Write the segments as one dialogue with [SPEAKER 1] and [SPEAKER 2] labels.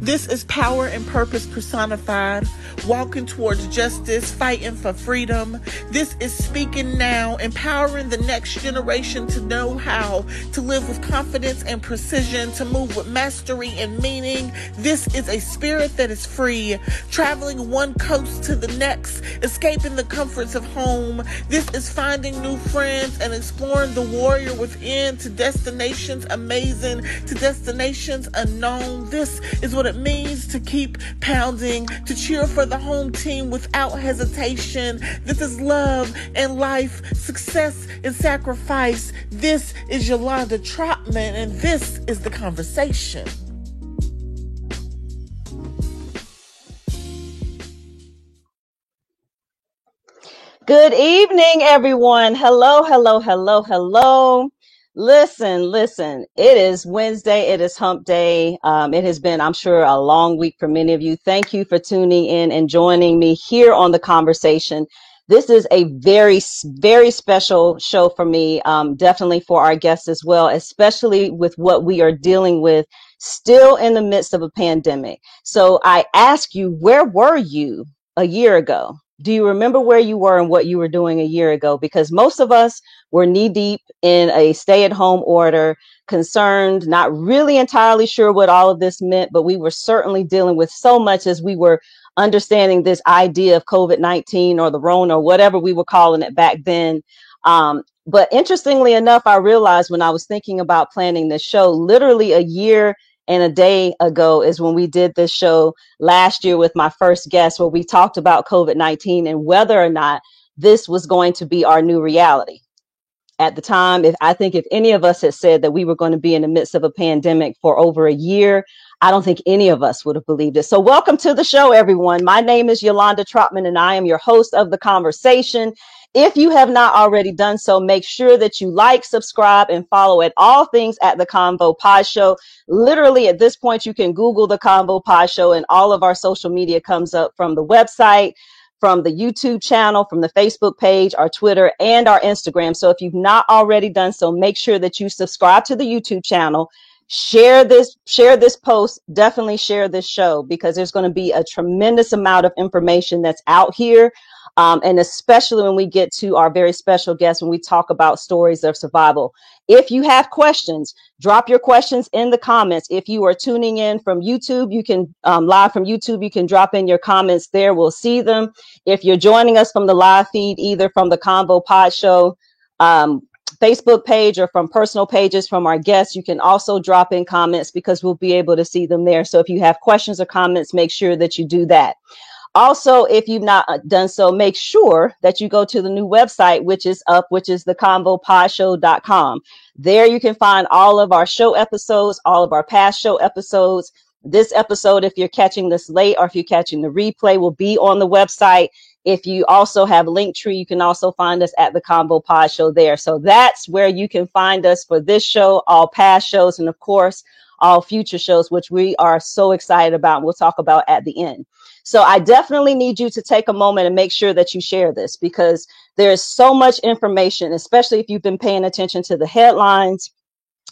[SPEAKER 1] This is power and purpose personified, walking towards justice, fighting for freedom. This is speaking now, empowering the next generation to know how to live with confidence and precision, to move with mastery and meaning. This is a spirit that is free, traveling one coast to the next, escaping the comforts of home. This is finding new friends and exploring the warrior within to destinations amazing, to destinations unknown. This is what it means to keep pounding, to cheer for the home team without hesitation. This is love and life, success and sacrifice. This is Yolanda Trotman, and this is The Conversation.
[SPEAKER 2] Good evening, everyone. Hello, hello, hello, hello. Listen. It is Wednesday. It is hump day. It has been, I'm sure, a long week for many of you. Thank you for tuning in and joining me here on The Conversation. This is a very, very special show for me, definitely for our guests as well, especially with what we are dealing with still in the midst of a pandemic. So I ask you, where were you a year ago? Do you remember where you were and what you were doing a year ago? Because most of us were knee deep in a stay-at-home order, concerned, not really entirely sure what all of this meant, but we were certainly dealing with so much as we were understanding this idea of COVID-19 or the Rona or whatever we were calling it back then. But interestingly enough, I realized when I was thinking about planning this show, literally a year and a day ago is when we did this show last year with my first guest, where we talked about COVID-19 and whether or not this was going to be our new reality. At the time, if any of us had said that we were going to be in the midst of a pandemic for over a year, I don't think any of us would have believed it. So welcome to the show, everyone. My name is Yolanda Trotman, and I am your host of The Conversation. If you have not already done so, make sure that you like, subscribe, and follow at all things at The Convo Pod Show. Literally, at this point, you can Google The Convo Pod Show, and all of our social media comes up from the website, from the YouTube channel, from the Facebook page, our Twitter, and our Instagram. So if you've not already done so, make sure that you subscribe to the YouTube channel. Share this post, definitely share this show, because there's going to be a tremendous amount of information that's out here. And especially when we get to our very special guests, when we talk about stories of survival. If you have questions, drop your questions in the comments. If you are tuning in from YouTube, you can live from YouTube, you can drop in your comments there. We'll see them. If you're joining us from the live feed, either from the Convo Pod Show Facebook page or from personal pages from our guests, you can also drop in comments because we'll be able to see them there. So if you have questions or comments, make sure that you do that. Also, if you've not done so, make sure that you go to the new website, which is up, which is theconvopodshow.com. There you can find all of our show episodes, all of our past show episodes. This episode, if you're catching this late or if you're catching the replay, will be on the website. If you also have Linktree, you can also find us at The Convo Pod Show there. So that's where you can find us for this show, all past shows, and of course, all future shows, which we are so excited about and we'll talk about at the end. So I definitely need you to take a moment and make sure that you share this, because there's so much information, especially if you've been paying attention to the headlines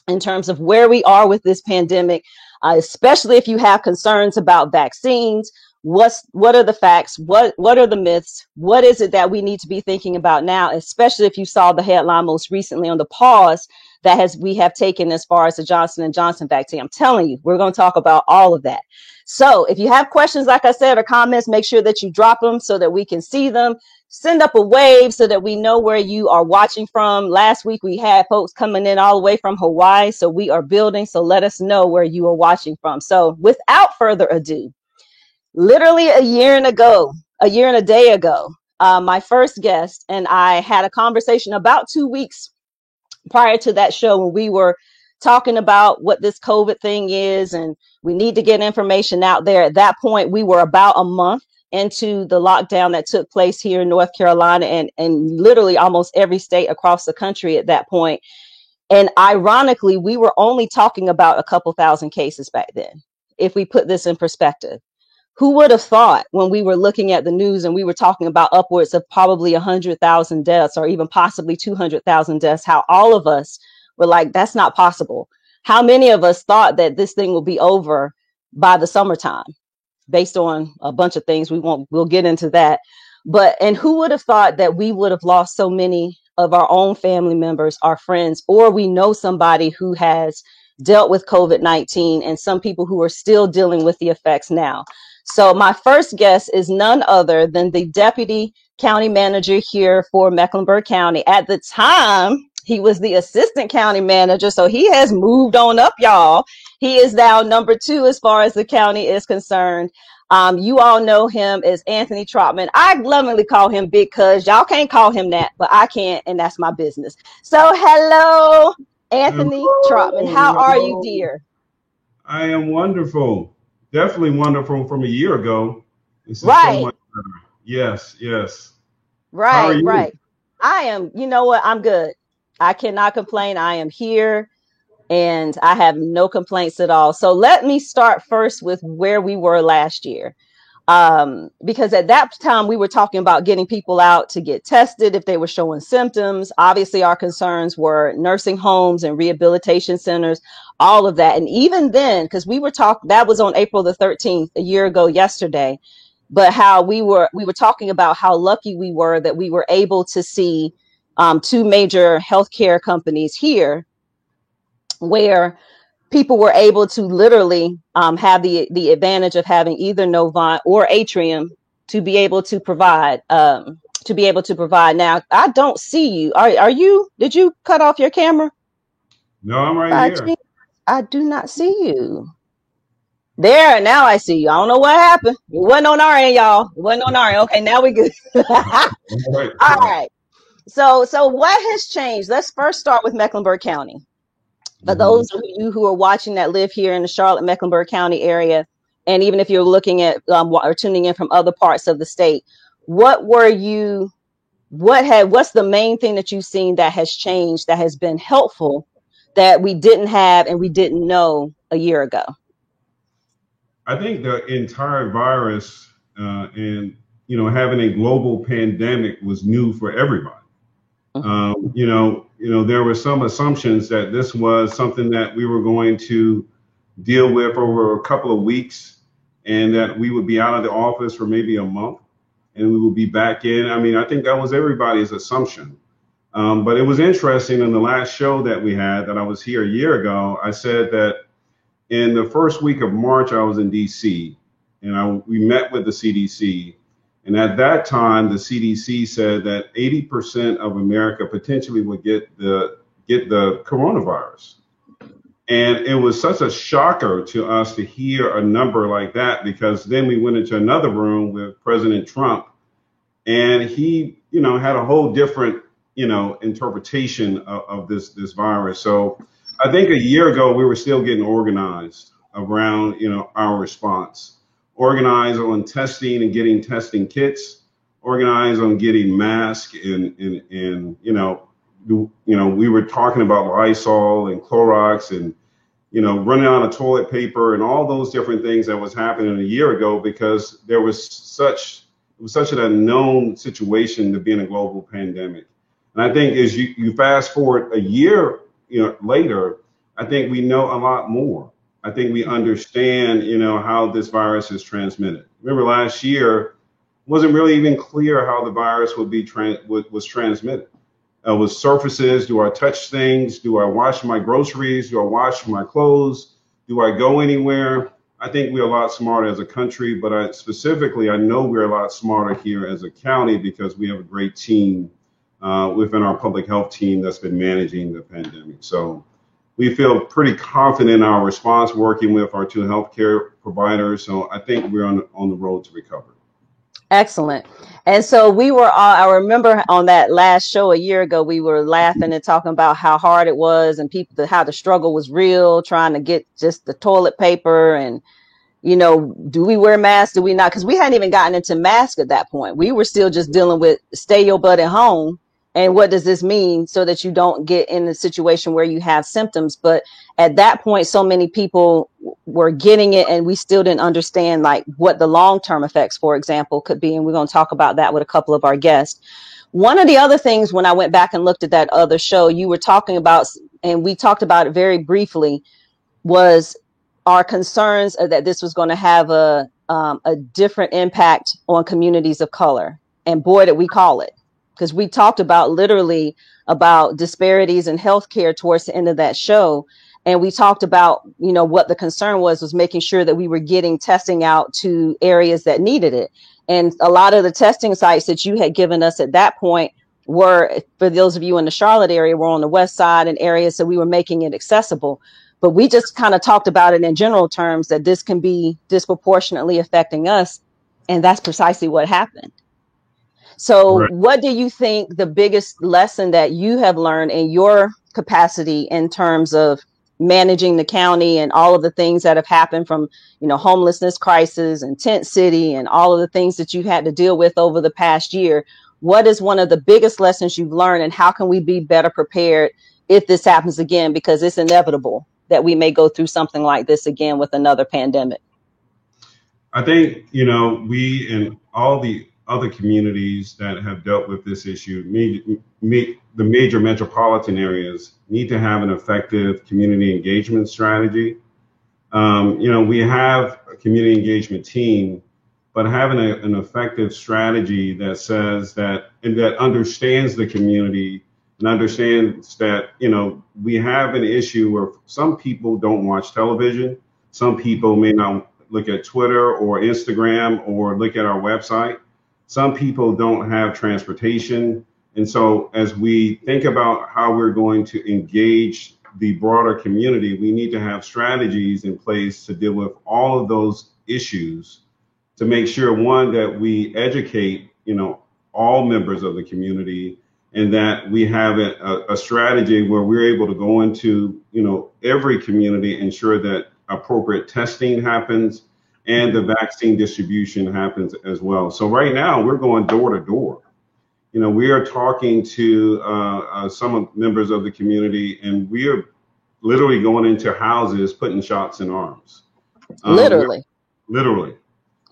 [SPEAKER 2] in terms of where we are with this pandemic, especially if you have concerns about vaccines. What are the facts? What are the myths? What is it that we need to be thinking about now, especially if you saw the headline most recently on the pause that we have taken as far as the Johnson & Johnson vaccine. I'm telling you, we're going to talk about all of that. So if you have questions, like I said, or comments, make sure that you drop them so that we can see them. Send up a wave so that we know where you are watching from. Last week, we had folks coming in all the way from Hawaii. So we are building. So let us know where you are watching from. So without further ado, literally a year and a day ago, my first guest and I had a conversation about 2 weeks prior to that show when we were talking about what this COVID thing is, and we need to get information out there. At that point, we were about a month into the lockdown that took place here in North Carolina and literally almost every state across the country at that point. And ironically, we were only talking about a couple thousand cases back then, if we put this in perspective. Who would have thought when we were looking at the news and we were talking about upwards of probably 100,000 deaths or even possibly 200,000 deaths, how all of us were like, that's not possible. How many of us thought that this thing will be over by the summertime, based on a bunch of things. We'll get into that. And who would have thought that we would have lost so many of our own family members, our friends, or we know somebody who has dealt with COVID-19, and some people who are still dealing with the effects now. So my first guest is none other than the deputy county manager here for Mecklenburg County. At the time, he was the assistant county manager, so he has moved on up, y'all. He is now number 2 as far as the county is concerned. You all know him as Anthony Trotman. I lovingly call him Big Cuz. Y'all can't call him that, but I can, and that's my business. So hello, Anthony Trotman. How are you, dear?
[SPEAKER 3] I am wonderful. Definitely wonderful from a year ago. This is
[SPEAKER 2] right.
[SPEAKER 3] So much better. Yes, yes.
[SPEAKER 2] Right, how are you? Right. I am, you know what? I'm good. I cannot complain. I am here and I have no complaints at all. So let me start first with where we were last year. Because at that time we were talking about getting people out to get tested if they were showing symptoms. Obviously our concerns were nursing homes and rehabilitation centers, all of that. And even then, because we were talking, that was on April the 13th, a year ago yesterday, but how we were talking about how lucky we were that we were able to see 2 major healthcare companies here where people were able to literally have the advantage of having either Novant or Atrium to be able to provide. Now, I don't see you. Are you? Did you cut off your camera?
[SPEAKER 3] No, I'm right here.
[SPEAKER 2] I do not see you. There, now I see you. I don't know what happened. It wasn't on our end, y'all. It wasn't on our end. Okay, now we good. All right. So what has changed? Let's first start with Mecklenburg County. For those of you who are watching that live here in the Charlotte-Mecklenburg County area, and even if you're looking at or tuning in from other parts of the state, what's the main thing that you've seen that has changed, that has been helpful, that we didn't have and we didn't know a year ago?
[SPEAKER 3] I think the entire virus and having a global pandemic was new for everybody. There were some assumptions that this was something that we were going to deal with over a couple of weeks, and that we would be out of the office for maybe a month and we would be back in. I mean, I think that was everybody's assumption. But it was interesting in the last show that we had, that I was here a year ago, I said that in the first week of March, I was in DC and we met with the CDC. And at that time, the CDC said that 80% of America potentially would get the coronavirus. And it was such a shocker to us to hear a number like that, because then we went into another room with President Trump, and he, had a whole different, interpretation of this virus. So I think a year ago, we were still getting organized around, our response. Organized on testing and getting testing kits, organized on getting masks, and we were talking about Lysol and Clorox and, running out of toilet paper and all those different things that was happening a year ago, because it was such an unknown situation to be in a global pandemic. And I think as you fast forward a year, later, I think we know a lot more. I think we understand, how this virus is transmitted. Remember last year, it wasn't really even clear how the virus was transmitted. With surfaces, do I touch things? Do I wash my groceries? Do I wash my clothes? Do I go anywhere? I think we're a lot smarter as a country, but I know we're a lot smarter here as a county, because we have a great team within our public health team that's been managing the pandemic. So we feel pretty confident in our response, working with our 2 healthcare providers. So I think we're on the road to recovery.
[SPEAKER 2] Excellent. And so I remember on that last show a year ago, we were laughing and talking about how hard it was, and how the struggle was real, trying to get just the toilet paper and, do we wear masks? Do we not? Because we hadn't even gotten into masks at that point. We were still just dealing with stay your butt at home. And what does this mean, so that you don't get in a situation where you have symptoms? But at that point, so many people were getting it, and we still didn't understand what the long-term effects, for example, could be. And we're going to talk about that with a couple of our guests. One of the other things, when I went back and looked at that other show, you were talking about, and we talked about it very briefly, was our concerns are that this was going to have a different impact on communities of color. And boy, did we call it, because we talked about literally about disparities in healthcare towards the end of that show. And we talked about, what the concern was making sure that we were getting testing out to areas that needed it. And a lot of the testing sites that you had given us at that point were, for those of you in the Charlotte area, were on the west side and areas that we were making it accessible. But we just kind of talked about it in general terms, that this can be disproportionately affecting us. And that's precisely what happened. So
[SPEAKER 3] Right.
[SPEAKER 2] what do you think the biggest lesson that you have learned in your capacity in terms of managing the county and all of the things that have happened from, homelessness crisis and tent city and all of the things that you've had to deal with over the past year? What is one of the biggest lessons you've learned, and how can we be better prepared if this happens again? Because it's inevitable that we may go through something like this again with another pandemic.
[SPEAKER 3] I think, we and all the other communities that have dealt with this issue, the major metropolitan areas, need to have an effective community engagement strategy. We have a community engagement team, but having an effective strategy that says that, and that understands the community and understands that, we have an issue where some people don't watch television. Some people may not look at Twitter or Instagram or look at our website. Some people don't have transportation. And so as we think about how we're going to engage the broader community, we need to have strategies in place to deal with all of those issues, to make sure, one, that we educate, all members of the community, and that we have a strategy where we're able to go into, every community, ensure that appropriate testing happens and the vaccine distribution happens as well. So right now we're going door to door. We are talking to some members of the community, and we are literally going into houses, putting shots in arms.
[SPEAKER 2] Literally.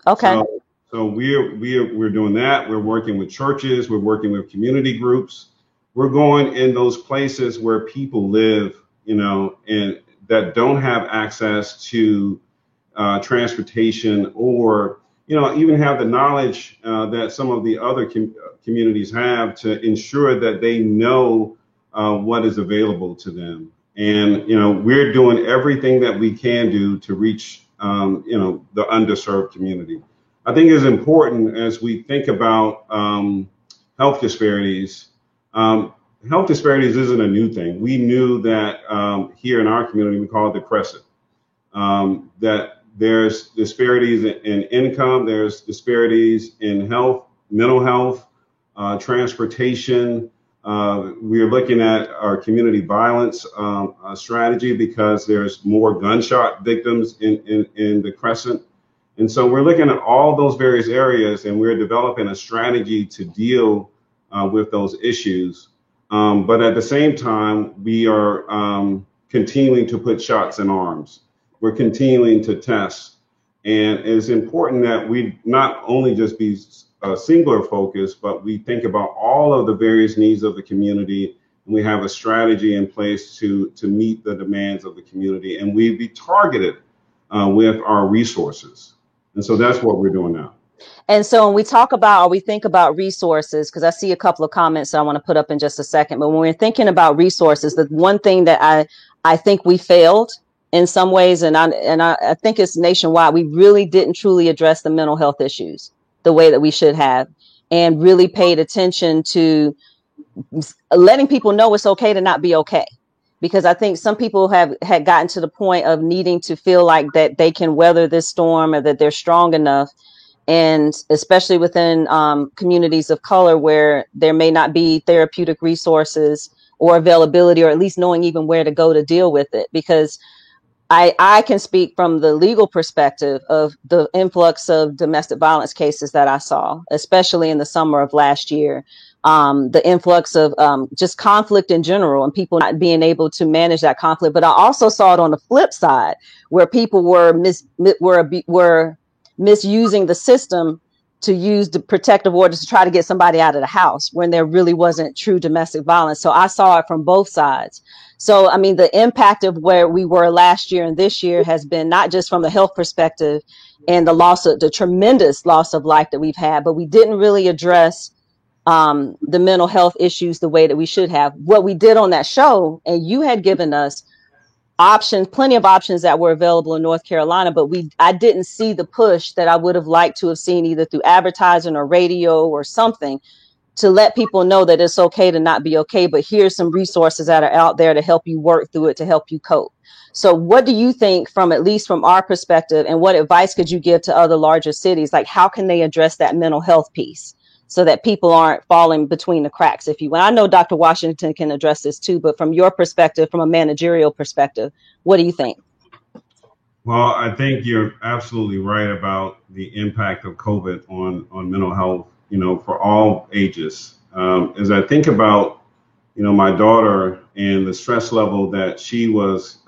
[SPEAKER 3] Okay. So we're doing that. We're working with churches. We're working with community groups. We're going in those places where people live, and that don't have access to transportation, or even have the knowledge that some of the other communities have, to ensure that they know what is available to them. And we're doing everything that we can do to reach the underserved community. I think it's important as we think about health disparities. Health disparities isn't a new thing. We knew that here in our community, we call it the crescent, that there's disparities in income, there's disparities in health, mental health, transportation. We're looking at our community violence strategy, because there's more gunshot victims in the crescent. And so we're looking at all those various areas, and we're developing a strategy to deal with those issues. But at the same time, we are continuing to put shots in arms. We're continuing to test. And it's important that we not only just be singular focused, but we think about all of the various needs of the community, and we have a strategy in place to meet the demands of the community, and we be targeted with our resources. And so that's what we're doing now.
[SPEAKER 2] And so when we talk about, or we think about resources, because I see a couple of comments that I want to put up in just a second, but when we're thinking about resources, the one thing that I think we failed in some ways, and I think it's nationwide, we really didn't truly address the mental health issues the way that we should have, and really paid attention to letting people know it's okay to not be okay. Because I think some people had gotten to the point of needing to feel like that they can weather this storm, or that they're strong enough. And especially within communities of color, where there may not be therapeutic resources or availability, or at least knowing even where to go to deal with it. Because I can speak from the legal perspective of the influx of domestic violence cases that I saw, especially in the summer of last year. The influx of just conflict in general, and people not being able to manage that conflict. But I also saw it on the flip side, where people were misusing the system to use the protective orders to try to get somebody out of the house when there really wasn't true domestic violence. So I saw it from both sides. So, I mean, the impact of where we were last year and this year has been not just from the health perspective and the tremendous loss of life that we've had, but we didn't really address the mental health issues the way that we should have. What we did on that show, and you had given us options, plenty of options that were available in North Carolina, but I didn't see the push that I would have liked to have seen either through advertising or radio or something to let people know that it's okay to not be okay, but here's some resources that are out there to help you work through it, to help you cope. So what do you think, from at least from our perspective, and what advice could you give to other larger cities? Like, how can they address that mental health piece so that people aren't falling between the cracks, if you will? I know Dr. Washington can address this too, but from your perspective, from a managerial perspective, what do you think?
[SPEAKER 3] Well, I think you're absolutely right about the impact of COVID on mental health, for all ages. As I think about, my daughter and the stress level that she was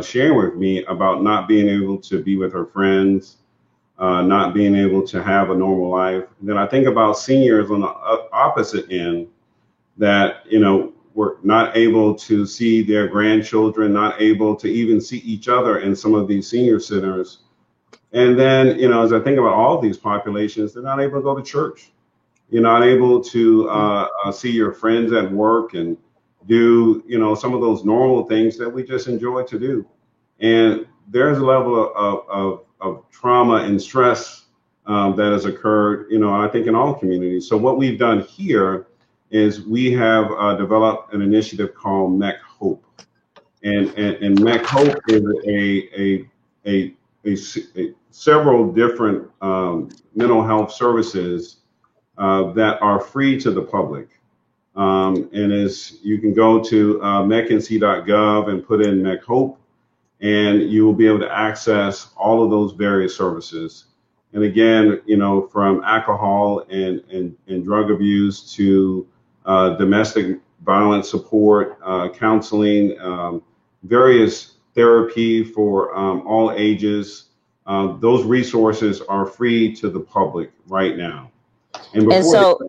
[SPEAKER 3] sharing with me about not being able to be with her friends, not being able to have a normal life. And then I think about seniors on the opposite end that, were not able to see their grandchildren, not able to even see each other in some of these senior centers. And then, as I think about all these populations, they're not able to go to church. You're not able to see your friends at work and do, some of those normal things that we just enjoy to do. And there's a level of trauma and stress that has occurred, I think in all communities. So what we've done here is we have developed an initiative called MEC Hope. And MEC Hope is a several different mental health services that are free to the public. And as you can go to mecnc.gov and put in MEC Hope, and you will be able to access all of those various services. And again, from alcohol and drug abuse to domestic violence support, counseling, various therapy for all ages. Those resources are free to the public right now. And so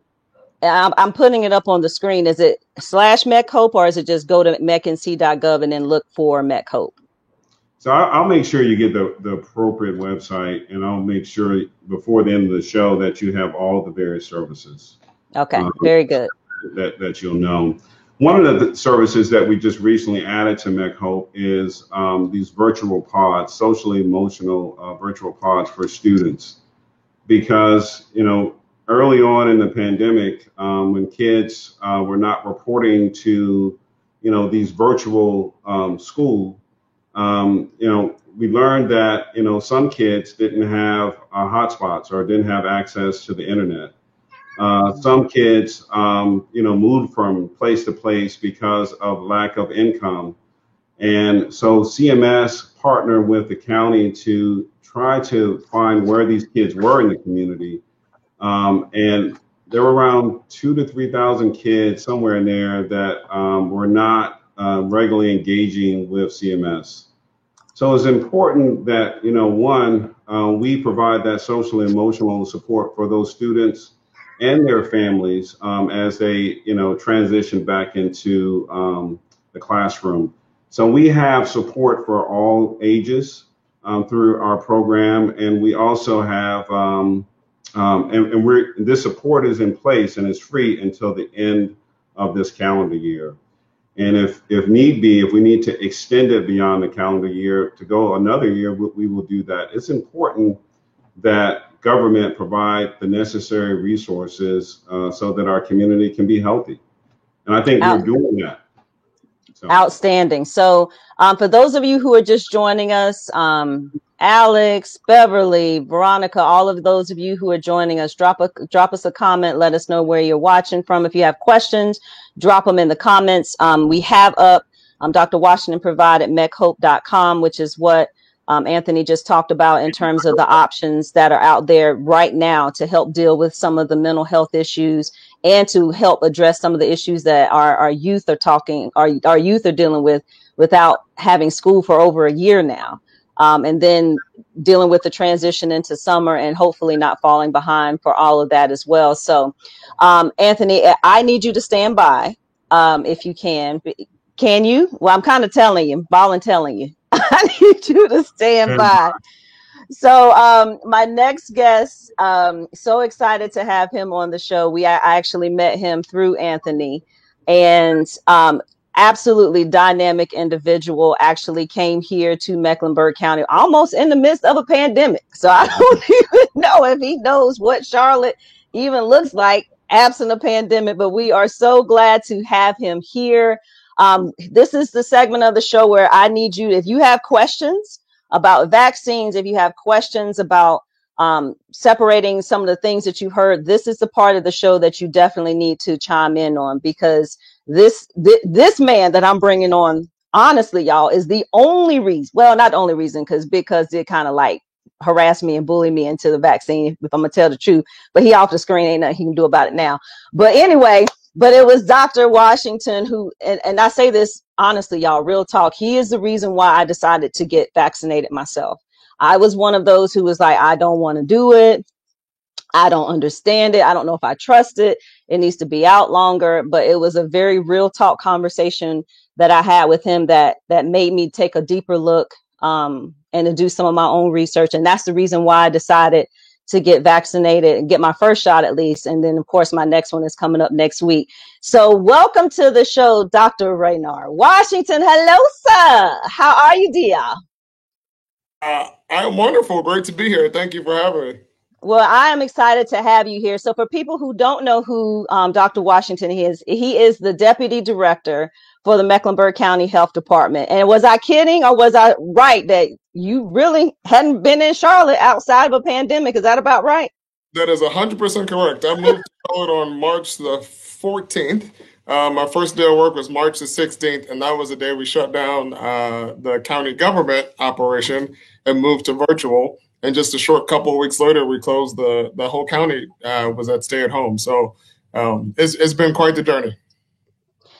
[SPEAKER 2] I'm putting it up on the screen. Is it /MEC Hope, or is it just go to mecnc.gov and then look for MEC Hope?
[SPEAKER 3] So I'll make sure you get the appropriate website, and I'll make sure before the end of the show that you have all the various services.
[SPEAKER 2] Okay, very good.
[SPEAKER 3] That you'll know. One of the services that we just recently added to MEC Hope is these virtual pods, socially emotional virtual pods for students. Because, early on in the pandemic, when kids were not reporting to, these virtual school, we learned that, some kids didn't have hotspots or didn't have access to the internet. Some kids, moved from place to place because of lack of income. And so CMS partnered with the county to try to find where these kids were in the community. And there were around 2,000 to 3,000 kids somewhere in there that were not regularly engaging with CMS. So it's important that, we provide that social and emotional support for those students and their families as they, transition back into the classroom. So we have support for all ages through our program, and we also have, this support is in place and is free until the end of this calendar year. And if need be, if we need to extend it beyond the calendar year to go another year, we will do that. It's important that government provide the necessary resources so that our community can be healthy. And I think we're doing that. So.
[SPEAKER 2] Outstanding. So for those of you who are just joining us, Alex, Beverly, Veronica, all of those of you who are joining us, drop us a comment. Let us know where you're watching from. If you have questions, drop them in the comments. We have up Dr. Washington provided mechope.com, which is what Anthony just talked about in terms of the options that are out there right now to help deal with some of the mental health issues and to help address some of the issues that our youth are dealing with without having school for over a year now. and then dealing with the transition into summer and hopefully not falling behind for all of that as well. So, Anthony, I need you to stand by if you can. Can you? Well, I'm kind of telling you, volunteering you. I need you to stand by. So my next guest, so excited to have him on the show. I actually met him through Anthony, and absolutely dynamic individual. Actually came here to Mecklenburg County almost in the midst of a pandemic. So I don't even know if he knows what Charlotte even looks like absent a pandemic, but we are so glad to have him here. This is the segment of the show where I need you, if you have questions about vaccines, if you have questions about separating some of the things that you heard, this is the part of the show that you definitely need to chime in on, because this man that I'm bringing on, honestly, y'all, is the only reason, well, not the only reason, because it kind of like harassed me and bullied me into the vaccine, if I'm gonna tell the truth, but he off the screen, ain't nothing he can do about it now. But anyway, but it was Dr. Washington who, and I say this honestly, y'all, real talk, he is the reason why I decided to get vaccinated myself. I was one of those who was like, I don't want to do it. I don't understand it. I don't know if I trust it. It needs to be out longer. But it was a very real talk conversation that I had with him that made me take a deeper look and to do some of my own research. And that's the reason why I decided to get vaccinated and get my first shot at least. And then, of course, my next one is coming up next week. So welcome to the show, Dr. Raynard Washington. Hello, sir. How are you, dear?
[SPEAKER 4] I'm wonderful. Great to be here. Thank you for having me.
[SPEAKER 2] Well, I am excited to have you here. So for people who don't know who Dr. Washington is, he is the deputy director for the Mecklenburg County Health Department. And was I kidding, or was I right that you really hadn't been in Charlotte outside of a pandemic? Is that about right?
[SPEAKER 4] That is 100% correct. I moved to Charlotte on March the 14th. My first day of work was March the 16th, and that was the day we shut down the county government operation and moved to virtual. And just a short couple of weeks later, we closed the whole county was at stay at home. So it's been quite the journey.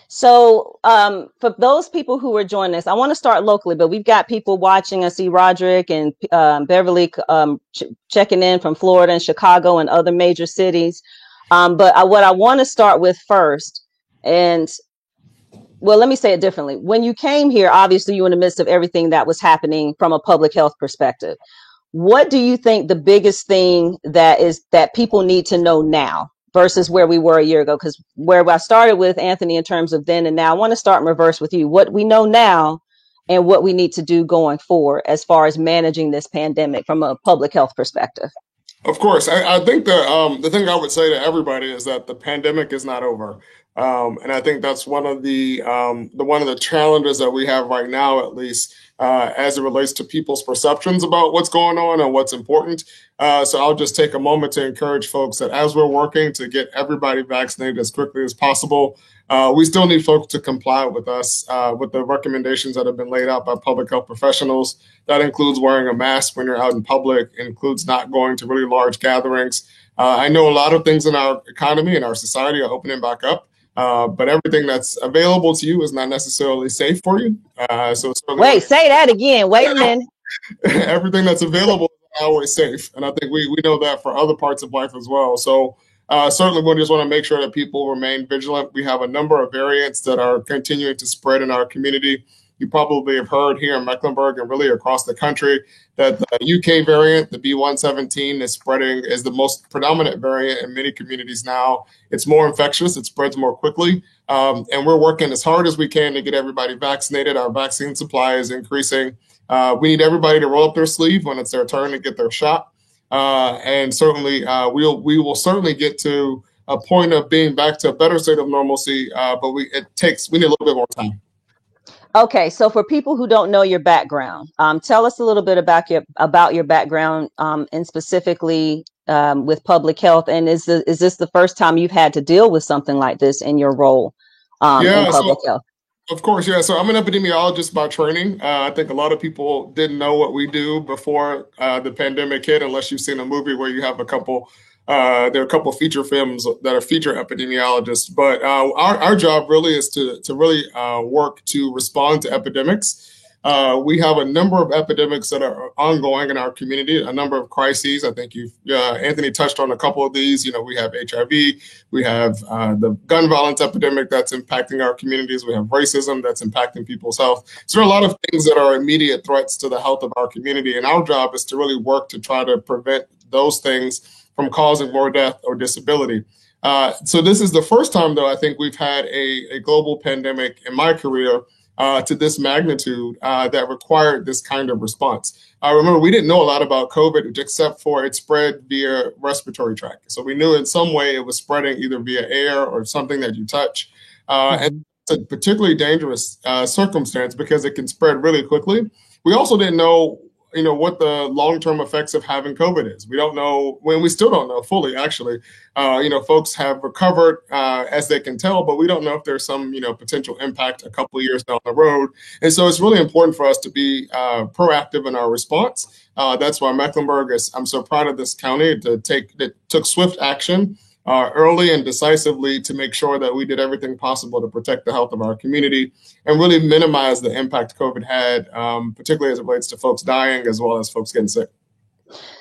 [SPEAKER 2] So for those people who are joining us, I want to start locally, but we've got people watching. I see Roderick and Beverly checking in from Florida and Chicago and other major cities. But what I want to start with first, and well, let me say it differently. When you came here, obviously you were in the midst of everything that was happening from a public health perspective. What do you think the biggest thing that people need to know now versus where we were a year ago? Because where I started with Anthony in terms of then and now, I want to start in reverse with you. What we know now and what we need to do going forward as far as managing this pandemic from a public health perspective.
[SPEAKER 4] Of course. I think the thing I would say to everybody is that the pandemic is not over. And I think that's one of the challenges that we have right now, at least as it relates to people's perceptions about what's going on and what's important. So I'll just take a moment to encourage folks that as we're working to get everybody vaccinated as quickly as possible, we still need folks to comply with us, with the recommendations that have been laid out by public health professionals. That includes wearing a mask when you're out in public, includes not going to really large gatherings. I know a lot of things in our economy and our society are opening back up. But everything that's available to you is not necessarily safe for you.
[SPEAKER 2] Wait, say that again. Wait a minute.
[SPEAKER 4] Everything that's available is not always safe. And I think we know that for other parts of life as well. So certainly we just want to make sure that people remain vigilant. We have a number of variants that are continuing to spread in our community. You probably have heard here in Mecklenburg and really across the country that the UK variant, the B117, is the most predominant variant in many communities now. It's more infectious, it spreads more quickly, and we're working as hard as we can to get everybody vaccinated. Our vaccine supply is increasing. We need everybody to roll up their sleeve when it's their turn to get their shot, and certainly we will certainly get to a point of being back to a better state of normalcy, but we need a little bit more time.
[SPEAKER 2] Okay, so for people who don't know your background, tell us a little bit about your background, and specifically with public health. And is this the first time you've had to deal with something like this in your role in public health?
[SPEAKER 4] Of course, yeah. So I'm an epidemiologist by training. I think a lot of people didn't know what we do before the pandemic hit, unless you've seen a movie where you have a couple. There are a couple of feature films that are feature epidemiologists, but our job really is to really work to respond to epidemics. We have a number of epidemics that are ongoing in our community, a number of crises. I think Anthony touched on a couple of these. We have HIV, we have the gun violence epidemic that's impacting our communities. We have racism that's impacting people's health. So there are a lot of things that are immediate threats to the health of our community. And our job is to really work to try to prevent those things from causing more death or disability. So this is the first time, though, I think we've had a global pandemic in my career to this magnitude that required this kind of response. Remember, we didn't know a lot about COVID except for it spread via respiratory tract. So we knew in some way it was spreading either via air or something that you touch. And it's a particularly dangerous circumstance because it can spread really quickly. We also didn't know what the long-term effects of having COVID is. We don't know, we still don't know fully, actually. Folks have recovered as they can tell, but we don't know if there's some, potential impact a couple of years down the road. And so it's really important for us to be proactive in our response. That's why Mecklenburg I'm so proud of this county that took swift action early and decisively to make sure that we did everything possible to protect the health of our community and really minimize the impact COVID had, particularly as it relates to folks dying as well as folks getting sick.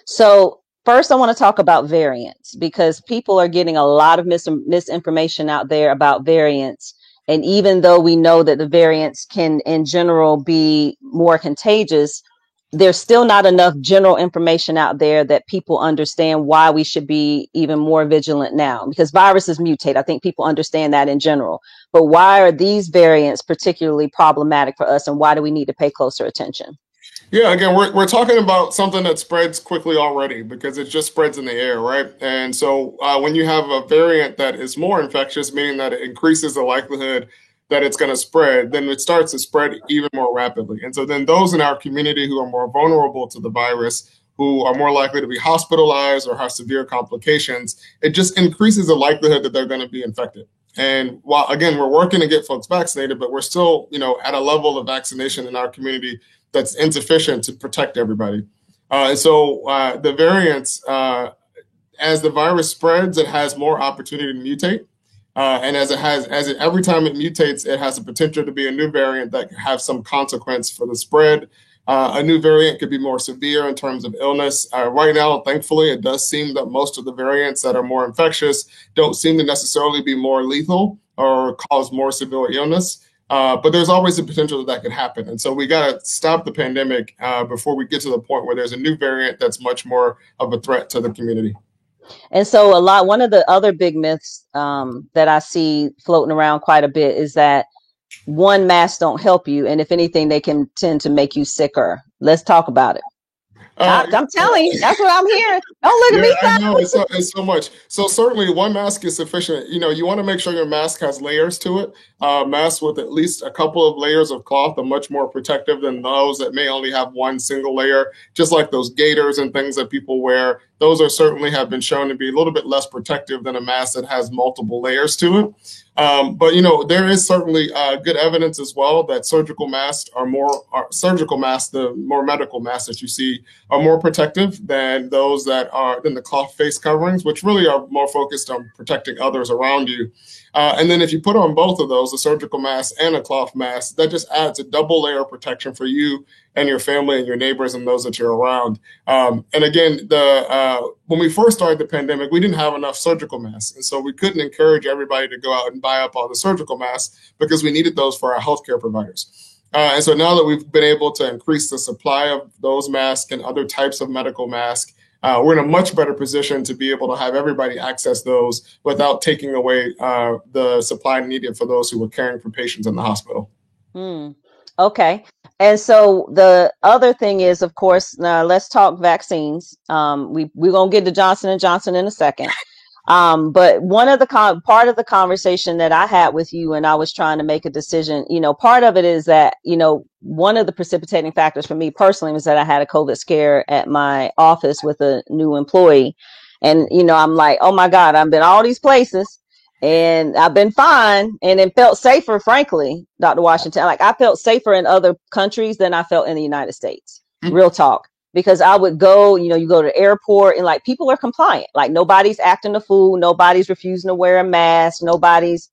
[SPEAKER 2] So first, I want to talk about variants because people are getting a lot of misinformation out there about variants. And even though we know that the variants can, in general, be more contagious, there's still not enough general information out there that people understand why we should be even more vigilant now, because viruses mutate. I think people understand that in general. But why are these variants particularly problematic for us, and why do we need to pay closer attention?
[SPEAKER 4] Yeah, again, we're talking about something that spreads quickly already because it just spreads in the air, right? And so when you have a variant that is more infectious, meaning that it increases the likelihood that it's going to spread, then it starts to spread even more rapidly. And so then those in our community who are more vulnerable to the virus, who are more likely to be hospitalized or have severe complications, it just increases the likelihood that they're going to be infected. And while, again, we're working to get folks vaccinated, but we're still, at a level of vaccination in our community that's insufficient to protect everybody. And so the variants, as the virus spreads, it has more opportunity to mutate. And every time it mutates, it has the potential to be a new variant that could have some consequence for the spread. A new variant could be more severe in terms of illness. Right now, thankfully, it does seem that most of the variants that are more infectious don't seem to necessarily be more lethal or cause more severe illness. But there's always the potential that could happen. And so we got to stop the pandemic before we get to the point where there's a new variant that's much more of a threat to the community.
[SPEAKER 2] And so one of the other big myths that I see floating around quite a bit is that one mask don't help you. And if anything, they can tend to make you sicker. Let's talk about it. I'm telling you, that's what I'm hearing. Don't look at me.
[SPEAKER 4] I know, it's so much. So certainly one mask is sufficient. You want to make sure your mask has layers to it. Masks with at least a couple of layers of cloth are much more protective than those that may only have one single layer, just like those gaiters and things that people wear. Those certainly have been shown to be a little bit less protective than a mask that has multiple layers to it. But there is certainly good evidence as well that surgical masks, the more medical masks that you see, are more protective than those than the cloth face coverings, which really are more focused on protecting others around you. And then if you put on both of those, a surgical mask and a cloth mask, that just adds a double layer of protection for you and your family and your neighbors and those that you're around. And again, when we first started the pandemic, we didn't have enough surgical masks. And so we couldn't encourage everybody to go out and buy up all the surgical masks because we needed those for our healthcare providers. And so now that we've been able to increase the supply of those masks and other types of medical masks, we're in a much better position to be able to have everybody access those without taking away the supply needed for those who were caring for patients in the hospital.
[SPEAKER 2] Okay. And so the other thing is, of course, now let's talk vaccines. We're going to get to Johnson & Johnson in a second. But one of the part of the conversation that I had with you and I was trying to make a decision, part of it is that, one of the precipitating factors for me personally was that I had a COVID scare at my office with a new employee. And, I'm like, oh my God, I've been all these places and I've been fine. And it felt safer, frankly, Dr. Washington. Like I felt safer in other countries than I felt in the United States. Real talk. Because I would go, you go to the airport and like people are compliant. Like nobody's acting a fool. Nobody's refusing to wear a mask. Nobody's,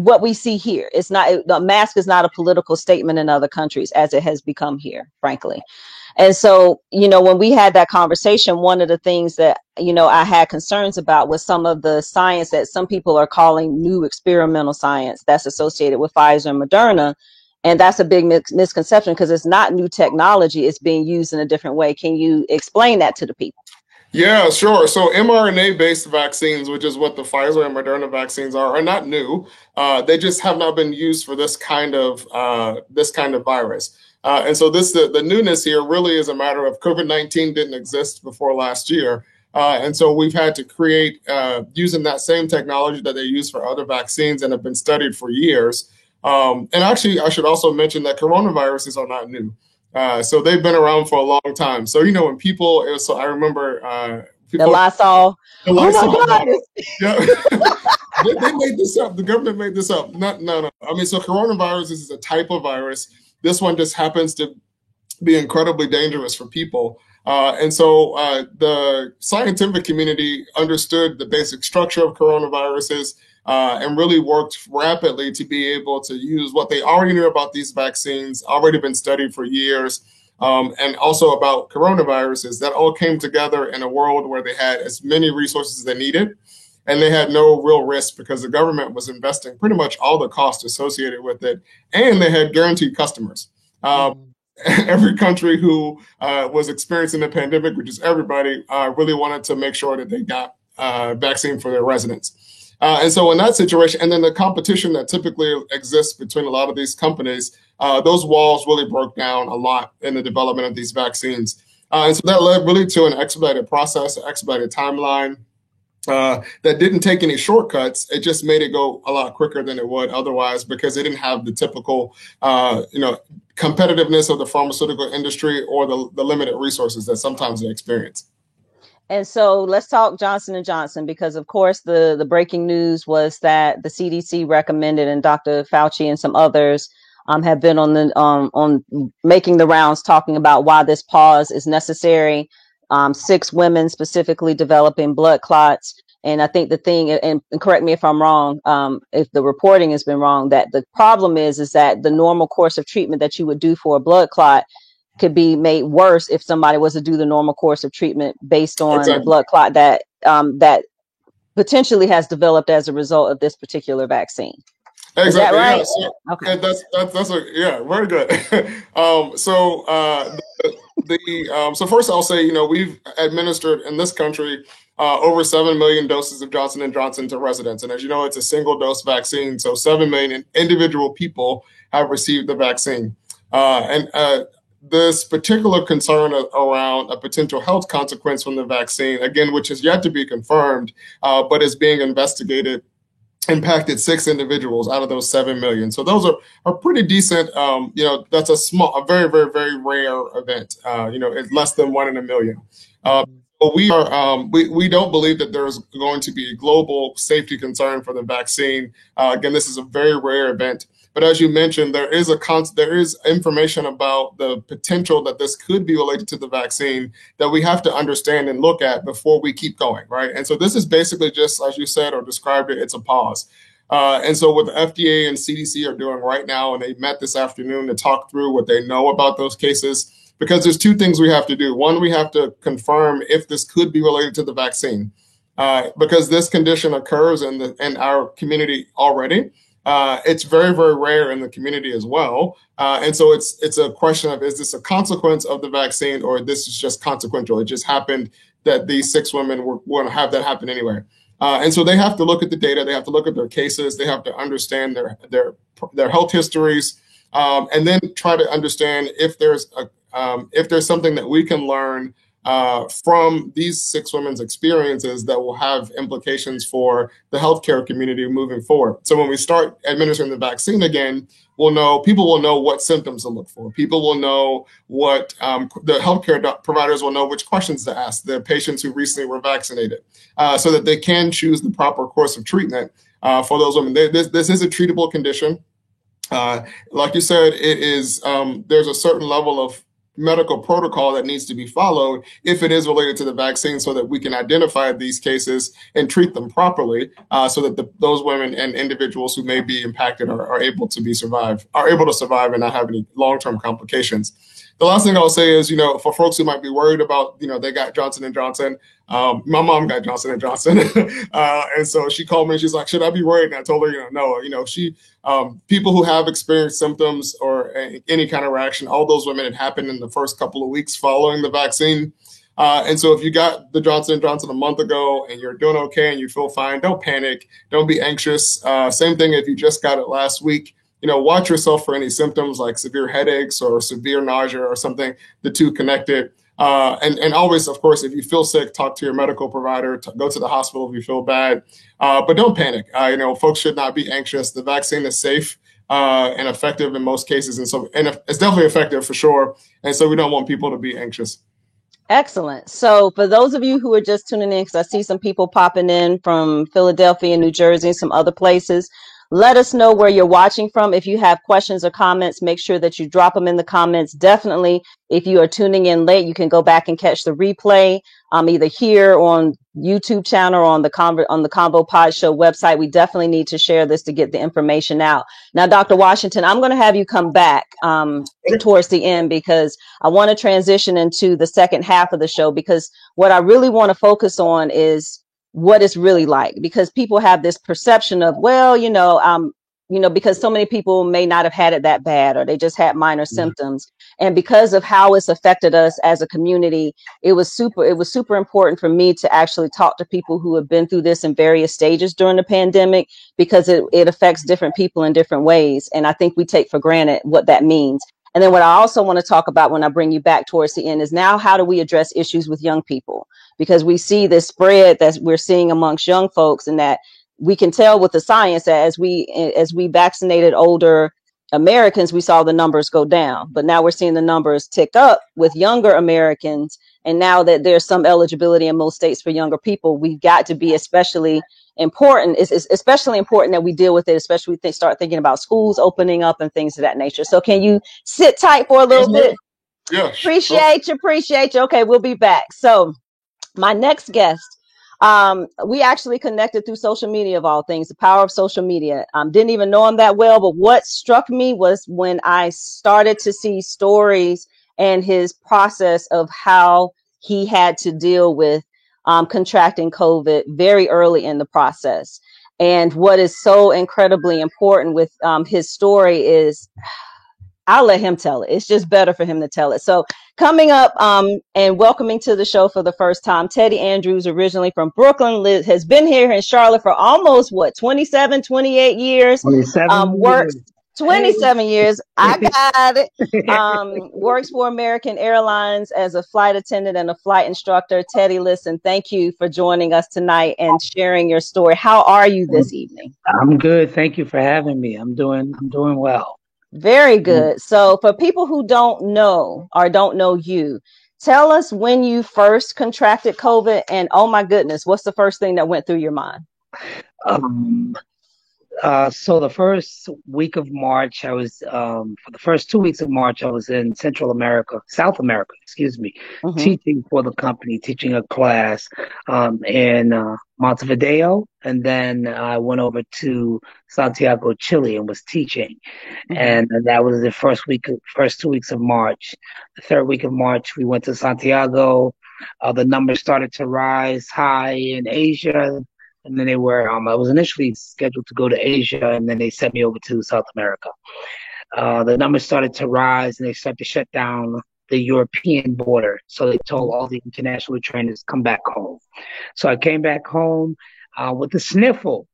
[SPEAKER 2] what we see here. It's not, the mask is not a political statement in other countries as it has become here, frankly. And so, when we had that conversation, one of the things that, I had concerns about was some of the science that some people are calling new experimental science that's associated with Pfizer and Moderna. And that's a big misconception, because it's not new technology. It's being used in a different way. Can you explain that to the people?
[SPEAKER 4] Yeah, sure. So mRNA-based vaccines, which is what the Pfizer and Moderna vaccines are not new. They just have not been used for this kind of virus. And so the newness here really is a matter of COVID-19 didn't exist before last year. And so we've had to create, using that same technology that they use for other vaccines and have been studied for years. And actually, I should also mention that coronaviruses are not new. So they've been around for a long time. So, when people, I remember people,
[SPEAKER 2] the Lysol.
[SPEAKER 4] Oh my God.
[SPEAKER 2] Yeah.
[SPEAKER 4] They made this up. The government made this up. No. I mean, so coronavirus is a type of virus. This one just happens to be incredibly dangerous for people. And so the scientific community understood the basic structure of coronaviruses and really worked rapidly to be able to use what they already knew about these vaccines, already been studied for years, and also about coronaviruses. That all came together in a world where they had as many resources as they needed, and they had no real risk because the government was investing pretty much all the costs associated with it, and they had guaranteed customers. Every country who was experiencing the pandemic, which is everybody, really wanted to make sure that they got vaccine for their residents. And so in that situation, and then the competition that typically exists between a lot of these companies, those walls really broke down a lot in the development of these vaccines. And so that led really to an expedited process, an expedited timeline that didn't take any shortcuts. It just made it go a lot quicker than it would otherwise, because they didn't have the typical, competitiveness of the pharmaceutical industry or the limited resources that sometimes they experience.
[SPEAKER 2] And so let's talk Johnson & Johnson, because, of course, the breaking news was that the CDC recommended, and Dr. Fauci and some others have been on making the rounds, talking about why this pause is necessary. 6 women specifically developing blood clots. And I think the thing, and correct me if I'm wrong, if the reporting has been wrong, that the problem is that the normal course of treatment that you would do for a blood clot could be made worse if somebody was to do the normal course of treatment based on the blood clot that potentially has developed as a result of this particular vaccine.
[SPEAKER 4] Exactly.
[SPEAKER 2] Is that right?
[SPEAKER 4] Yeah, so,
[SPEAKER 2] okay.
[SPEAKER 4] Yeah, very good. So first I'll say, we've administered in this country over 7 million doses of Johnson & Johnson to residents. And as you know, it's a single dose vaccine. So 7 million individual people have received the vaccine. This particular concern around a potential health consequence from the vaccine, again, which is yet to be confirmed, but is being investigated, impacted 6 individuals out of those 7 million. So those are pretty decent. That's a very, very, very rare event. It's less than 1 in a million. But we don't believe that there's going to be a global safety concern for the vaccine. Again, this is a very rare event. But as you mentioned, there is information about the potential that this could be related to the vaccine that we have to understand and look at before we keep going, right? And so this is basically just, as you said or described it, it's a pause. And so what the FDA and CDC are doing right now, and they met this afternoon to talk through what they know about those cases, because there's 2 things we have to do. One, we have to confirm if this could be related to the vaccine, because this condition occurs in our community already. It's very, very rare in the community as well. And so it's a question of, is this a consequence of the vaccine, or this is just consequential? It just happened that these 6 women were going to have that happen anyway. And so they have to look at the data. They have to look at their cases. They have to understand their health histories, and then try to understand if there's something that we can learn from these 6 women's experiences that will have implications for the healthcare community moving forward. So when we start administering the vaccine again, people will know what symptoms to look for. People will know what the healthcare providers will know which questions to ask the patients who recently were vaccinated, so that they can choose the proper course of treatment for those women. This is a treatable condition. Like you said, it is. There's a certain level of medical protocol that needs to be followed if it is related to the vaccine, so that we can identify these cases and treat them properly, so that those women and individuals who may be impacted are able to survive and not have any long-term complications. The last thing I'll say is, for folks who might be worried about, they got Johnson & Johnson. My mom got Johnson & Johnson. And so she called me and she's like, should I be worried? And I told her, no, people who have experienced symptoms or any kind of reaction, all those women, it happened in the first couple of weeks following the vaccine. And so if you got the Johnson & Johnson a month ago and you're doing okay and you feel fine, don't panic. Don't be anxious. Same thing if you just got it last week. Watch yourself for any symptoms like severe headaches or severe nausea or something, the two connected. And always, of course, if you feel sick, talk to your medical provider, go to the hospital if you feel bad, but don't panic. Folks should not be anxious. The vaccine is safe and effective in most cases. And it's definitely effective for sure. And so we don't want people to be anxious.
[SPEAKER 2] Excellent. So for those of you who are just tuning in, because I see some people popping in from Philadelphia, New Jersey, and some other places, let us know where you're watching from. If you have questions or comments, make sure that you drop them in the comments. Definitely, if you are tuning in late, you can go back and catch the replay, either here on YouTube channel or on the Convo Pod Show website. We definitely need to share this to get the information out. Now, Dr. Washington, I'm going to have you come back towards the end, because I want to transition into the second half of the show, because what I really want to focus on is what it's really like, because people have this perception of, well, because so many people may not have had it that bad, or they just had minor symptoms. And because of how it's affected us as a community, it was super important for me to actually talk to people who have been through this in various stages during the pandemic, because it affects different people in different ways. And I think we take for granted what that means. And then what I also want to talk about when I bring you back towards the end is, now, how do we address issues with young people? Because we see this spread that we're seeing amongst young folks, and that we can tell with the science that as we vaccinated older Americans, we saw the numbers go down. But now we're seeing the numbers tick up with younger Americans. And now that there's some eligibility in most states for younger people, we've got to be especially important. It's especially important that we deal with it, especially when we start thinking about schools opening up and things of that nature. So can you sit tight for a little bit?
[SPEAKER 4] Yeah.
[SPEAKER 2] Appreciate you. Okay, we'll be back. So my next guest, we actually connected through social media, of all things, the power of social media. Didn't even know him that well, but what struck me was when I started to see stories and his process of how he had to deal with contracting COVID very early in the process. And what is so incredibly important with his story is, I'll let him tell it. It's just better for him to tell it. So coming up and welcoming to the show for the first time, Teddy Andrews, originally from Brooklyn, has been here in Charlotte for almost 28 years. 27 years. I got it. Works for American Airlines as a flight attendant and a flight instructor. Teddy, listen, thank you for joining us tonight and sharing your story. How are you this evening?
[SPEAKER 5] I'm good. Thank you for having me. I'm doing well.
[SPEAKER 2] Very good. So for people who don't know you, tell us when you first contracted COVID, and oh my goodness, what's the first thing that went through your mind?
[SPEAKER 5] So the first week of March, I was, for the first 2 weeks of March, I was in South America, teaching for the company, teaching a class in Montevideo. And then I went over to Santiago, Chile, and was teaching. And that was the first 2 weeks of March. The third week of March, we went to Santiago. The numbers started to rise high in Asia. And then I was initially scheduled to go to Asia, and then they sent me over to South America. The numbers started to rise, and they started to shut down the European border. So they told all the international trainers, come back home. So I came back home with the sniffles.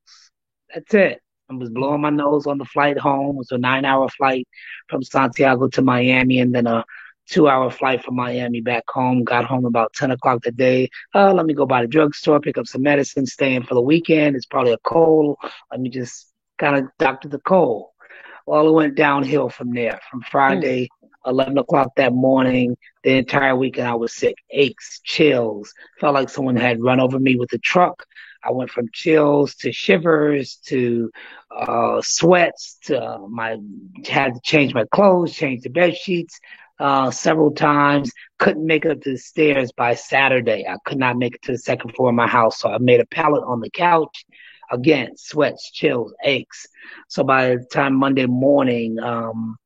[SPEAKER 5] That's it. I was blowing my nose on the flight home. It was a 9-hour flight from Santiago to Miami, and then a 2-hour flight from Miami back home. Got home about 10 o'clock that day. Let me go by the drugstore, pick up some medicine, stay in for the weekend. It's probably a cold. Let me just kind of doctor the cold. Well, it went downhill from there. From Friday, 11 o'clock that morning, the entire weekend I was sick. Aches, chills. Felt like someone had run over me with a truck. I went from chills to shivers to sweats to had to change my clothes, change the bed sheets. several times. Couldn't make it up to the stairs by Saturday. I could not make it to the second floor of my house. So I made a pallet on the couch. Again, sweats, chills, aches. So by the time Monday morning, the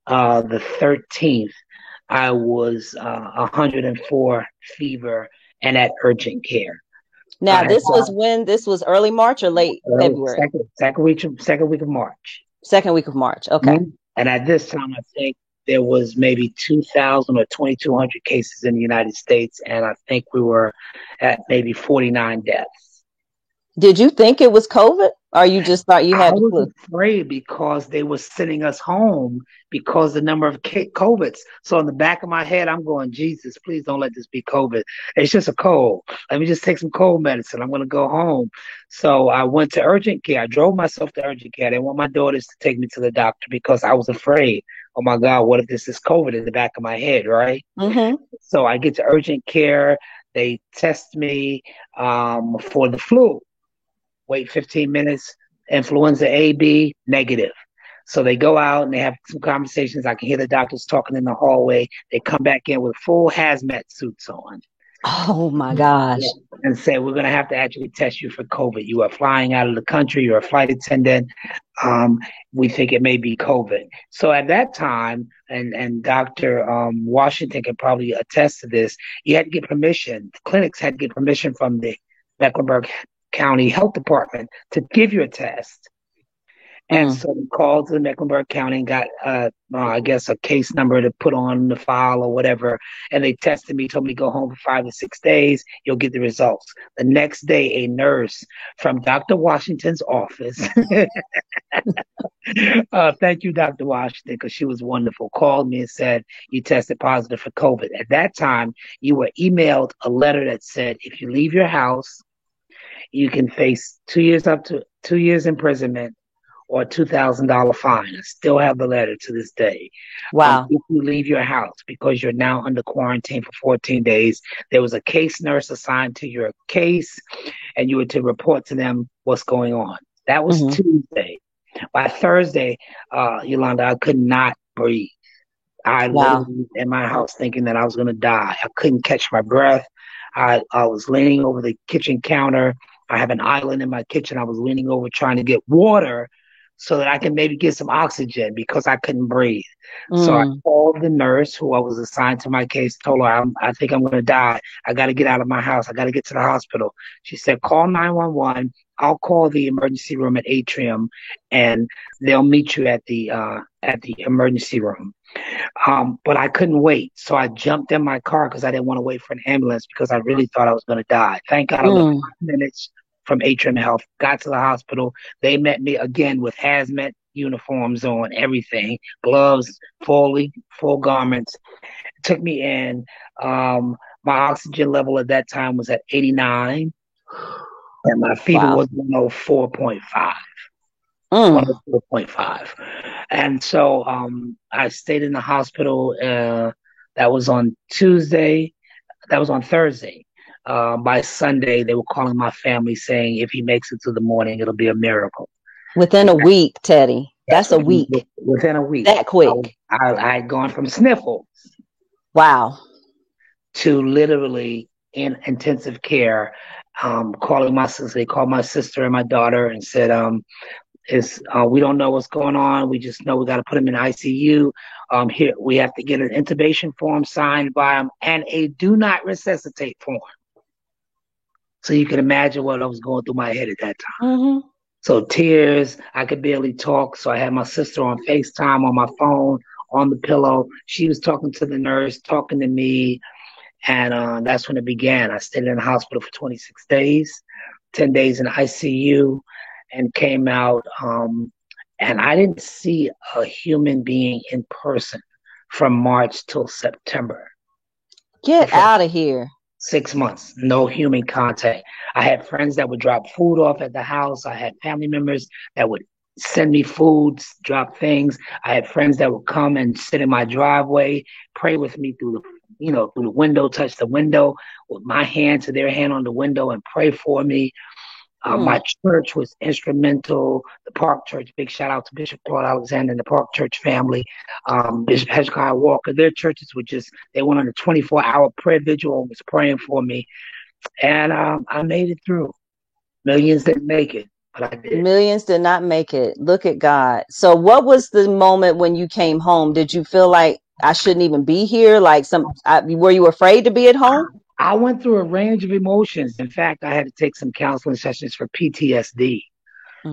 [SPEAKER 5] 13th, I was 104 fever and at urgent care.
[SPEAKER 2] Now, this was when? This was early March or late February?
[SPEAKER 5] Second week of March.
[SPEAKER 2] Second week of March. Okay.
[SPEAKER 5] Mm-hmm. And at this time, I think there was maybe 2,000 or 2,200 cases in the United States, and I think we were at maybe 49 deaths.
[SPEAKER 2] Did you think it was COVID, or you just thought you had
[SPEAKER 5] I
[SPEAKER 2] the
[SPEAKER 5] was
[SPEAKER 2] flu?
[SPEAKER 5] afraid because they were sending us home because the number of COVIDs. So in the back of my head, I'm going, Jesus, please don't let this be COVID. It's just a cold. Let me just take some cold medicine. I'm going to go home. So I went to urgent care. I drove myself to urgent care. I didn't want my daughters to take me to the doctor because I was afraid. Oh my God, what if this is COVID in the back of my head, right?
[SPEAKER 2] Mm-hmm.
[SPEAKER 5] So I get to urgent care. They test me for the flu. Wait 15 minutes, influenza A, B, negative. So they go out and they have some conversations. I can hear the doctors talking in the hallway. They come back in with full hazmat suits on.
[SPEAKER 2] Oh my gosh.
[SPEAKER 5] And say, we're going to have to actually test you for COVID. You are flying out of the country. You're a flight attendant. We think it may be COVID. So at that time, and Dr. Washington can probably attest to this, you had to get permission. The clinics had to get permission from the Mecklenburg County Health Department to give you a test. And so we called to the Mecklenburg County and got, I guess, a case number to put on the file or whatever. And they tested me, told me to go home for 5 to 6 days. You'll get the results. The next day, a nurse from Dr. Washington's office, thank you, Dr. Washington, because she was wonderful, called me and said, you tested positive for COVID. At that time, you were emailed a letter that said, if you leave your house, you can face 2 years up to 2 years imprisonment or a $2,000 fine. I still have the letter to this day.
[SPEAKER 2] Wow.
[SPEAKER 5] If you leave your house because you're now under quarantine for 14 days, there was a case nurse assigned to your case, and you were to report to them what's going on. That was Tuesday. By Thursday, Yolanda, I could not breathe. I literally was in my house thinking that I was going to die. I couldn't catch my breath. I was leaning over the kitchen counter. I have an island in my kitchen. I was leaning over trying to get water so that I can maybe get some oxygen because I couldn't breathe. So I called the nurse who I was assigned to my case, told her, I think I'm going to die. I got to get out of my house. I got to get to the hospital. She said, call 911. I'll call the emergency room at Atrium, and they'll meet you at the emergency room. But I couldn't wait. So I jumped in my car because I didn't want to wait for an ambulance because I really thought I was going to die. Thank God I left 5 minutes from Atrium Health, got to the hospital. They met me again with hazmat uniforms on, everything, gloves, full garments. Took me in. My oxygen level at that time was at 89, and my fever was 104.5. 104.5. And so I stayed in the hospital. That was on Tuesday. That was on Thursday. By Sunday, they were calling my family saying, if he makes it to the morning, it'll be a miracle.
[SPEAKER 2] Within a week, Teddy. That's a week.
[SPEAKER 5] Within a week.
[SPEAKER 2] That quick.
[SPEAKER 5] I had gone from sniffles.
[SPEAKER 2] Wow.
[SPEAKER 5] To literally in intensive care, calling my sister. They called my sister and my daughter and said, we don't know what's going on. We just know we got to put him in ICU. Here we have to get an intubation form signed by him and a do not resuscitate form. So you can imagine what I was going through my head at that time. So tears, I could barely talk. So I had my sister on FaceTime on my phone, on the pillow. She was talking to the nurse, talking to me. And that's when it began. I stayed in the hospital for 26 days, 10 days in ICU, and came out. And I didn't see a human being in person from March till September.
[SPEAKER 2] Get out of here.
[SPEAKER 5] 6 months, no human contact. I had friends that would drop food off at the house. I had family members that would send me foods, drop things. I had friends that would come and sit in my driveway, pray with me through the window, touch the window with my hand to their hand on the window and pray for me. My church was instrumental. The Park Church, big shout out to Bishop Claude Alexander and the Park Church family. Bishop Hezekiah Walker, their churches were they went on a 24-hour prayer vigil and was praying for me. And I made it through. Millions didn't make it, but I did.
[SPEAKER 2] Millions did not make it. Look at God. So what was the moment when you came home? Did you feel like I shouldn't even be here? Like were you afraid to be at home?
[SPEAKER 5] I went through a range of emotions. In fact, I had to take some counseling sessions for PTSD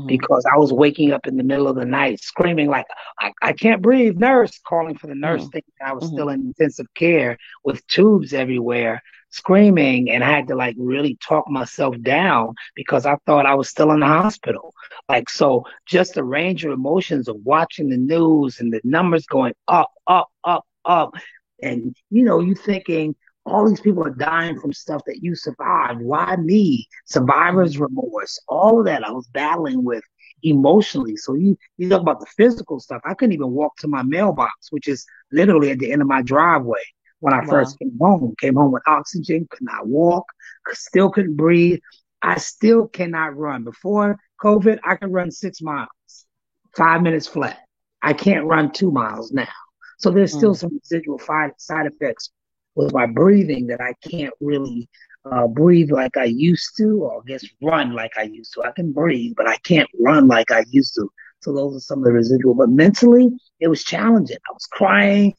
[SPEAKER 5] because I was waking up in the middle of the night screaming like, I can't breathe, nurse, calling for the nurse, thinking I was still in intensive care with tubes everywhere, screaming. And I had to like really talk myself down because I thought I was still in the hospital. Like, so just the range of emotions of watching the news and the numbers going up, up, up, up. And, you thinking, all these people are dying from stuff that you survived. Why me? Survivor's remorse. All of that I was battling with emotionally. So you talk about the physical stuff. I couldn't even walk to my mailbox, which is literally at the end of my driveway when I first came home. Came home with oxygen, could not walk, still couldn't breathe. I still cannot run. Before COVID, I could run 6 miles, 5 minutes flat. I can't run 2 miles now. So there's still some residual side effects with my breathing that I can't really breathe like I used to, or I guess run like I used to. I can breathe, but I can't run like I used to. So those are some of the residual. But mentally, it was challenging. I was crying.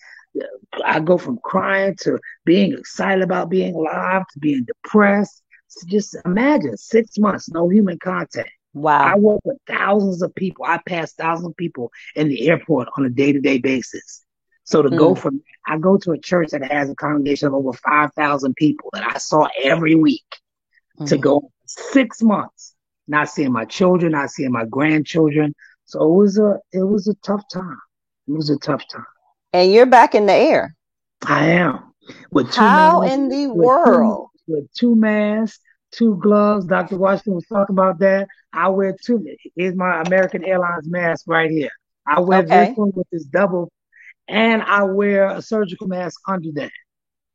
[SPEAKER 5] I go from crying to being excited about being alive to being depressed. So just imagine 6 months, no human contact.
[SPEAKER 2] Wow.
[SPEAKER 5] I work with thousands of people. I pass thousands of people in the airport on a day-to-day basis. So to go from, I go to a church that has a congregation of over 5,000 people that I saw every week to go 6 months, not seeing my children, not seeing my grandchildren. So it was a tough time. It was a tough time.
[SPEAKER 2] And you're back in the air.
[SPEAKER 5] I am. With
[SPEAKER 2] How in the world?
[SPEAKER 5] With 2 masks, 2 gloves. Dr. Washington was talking about that. I wear 2. Here's my American Airlines mask right here. I wear this one with this double. And I wear a surgical mask under that.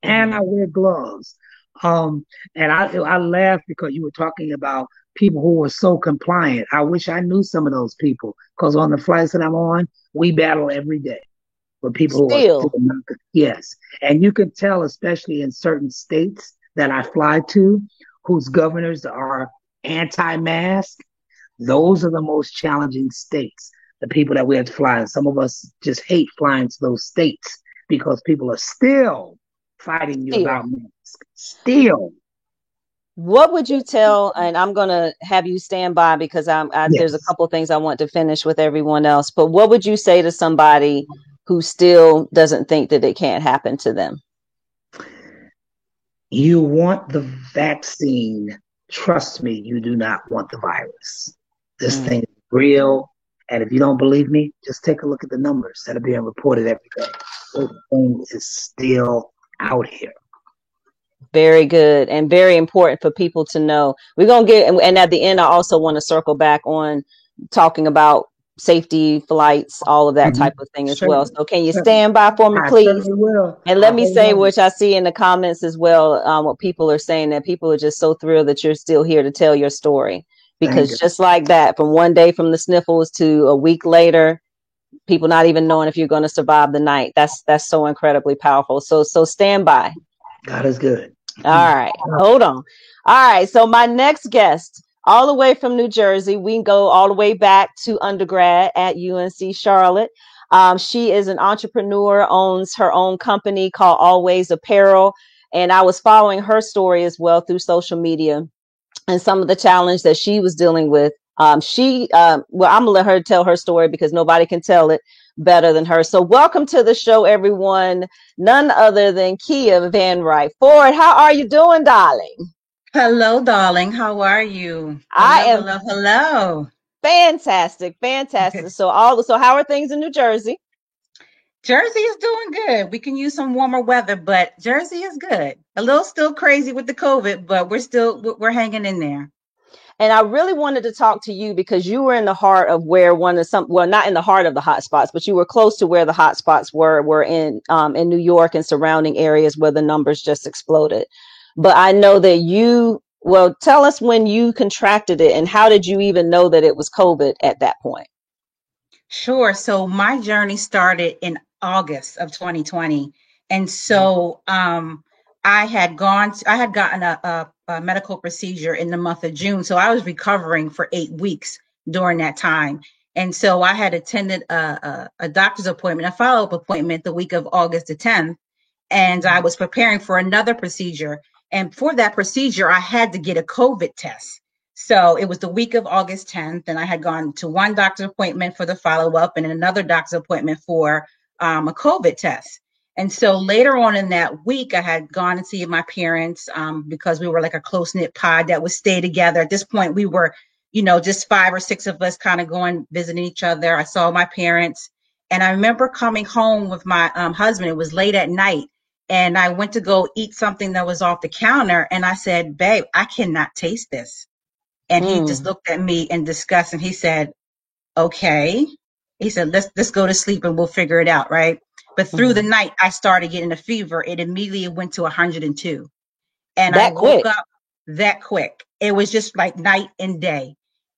[SPEAKER 5] And I wear gloves. And I laugh because you were talking about people who were so compliant. I wish I knew some of those people because on the flights that I'm on, we battle every day with people who are not. Yes. And you can tell, especially in certain states that I fly to, whose governors are anti-mask, those are the most challenging states. The people that we have to fly, and some of us just hate flying to those states because people are still fighting you about masks. Still.
[SPEAKER 2] What would you tell, and I'm going to have you stand by because there's a couple of things I want to finish with everyone else, but what would you say to somebody who still doesn't think that it can't happen to them?
[SPEAKER 5] You want the vaccine. Trust me, you do not want the virus. This thing is real. And if you don't believe me, just take a look at the numbers that are being reported every day. This thing is still out here.
[SPEAKER 2] Very good and very important for people to know. We're going to get, and at the end, I also want to circle back on talking about safety flights, all of that type of thing as well. So can you stand by for me, please?
[SPEAKER 5] Will.
[SPEAKER 2] And let me say, which I see in the comments as well, what people are saying, that people are just so thrilled that you're still here to tell your story. Because just like that, from one day from the sniffles to a week later, people not even knowing if you're going to survive the night. That's so incredibly powerful. So stand by.
[SPEAKER 5] God is good.
[SPEAKER 2] All right. Hold on. All right. So my next guest, all the way from New Jersey, we can go all the way back to undergrad at UNC Charlotte. She is an entrepreneur, owns her own company called Always Apparel. And I was following her story as well through social media and some of the challenge that she was dealing with. I'm gonna let her tell her story because nobody can tell it better than her. So welcome to the show, everyone. None other than Kia Van Wright. Ford, how are you doing, darling?
[SPEAKER 6] Hello, darling. How are you? Hello.
[SPEAKER 2] Fantastic. So how are things in New Jersey?
[SPEAKER 6] Jersey is doing good. We can use some warmer weather, but Jersey is good. A little still crazy with the COVID, but we're hanging in there.
[SPEAKER 2] And I really wanted to talk to you because you were in the heart of where not in the heart of the hot spots, but you were close to where the hot spots were in New York and surrounding areas where the numbers just exploded. But I know that you Well, tell us when you contracted it and how did you even know that it was COVID at that point?
[SPEAKER 6] Sure. So my journey started in August of 2020. And so I had gotten a medical procedure in the month of June. So I was recovering for 8 weeks during that time. And so I had attended a doctor's appointment, a follow-up appointment the week of August the 10th. And I was preparing for another procedure. And for that procedure, I had to get a COVID test. So it was the week of August 10th, and I had gone to one doctor's appointment for the follow-up and another doctor's appointment for a COVID test. And so later on in that week, I had gone to see my parents because we were like a close-knit pod that would stay together. At this point, we were, just 5 or 6 of us kind of going, visiting each other. I saw my parents. And I remember coming home with my husband. It was late at night. And I went to go eat something that was off the counter. And I said, babe, I cannot taste this. And he just looked at me in disgust and he said, okay. He said, let's go to sleep and we'll figure it out. Right. But through the night, I started getting a fever. It immediately went to 102. And I woke up that quick. It was just like night and day.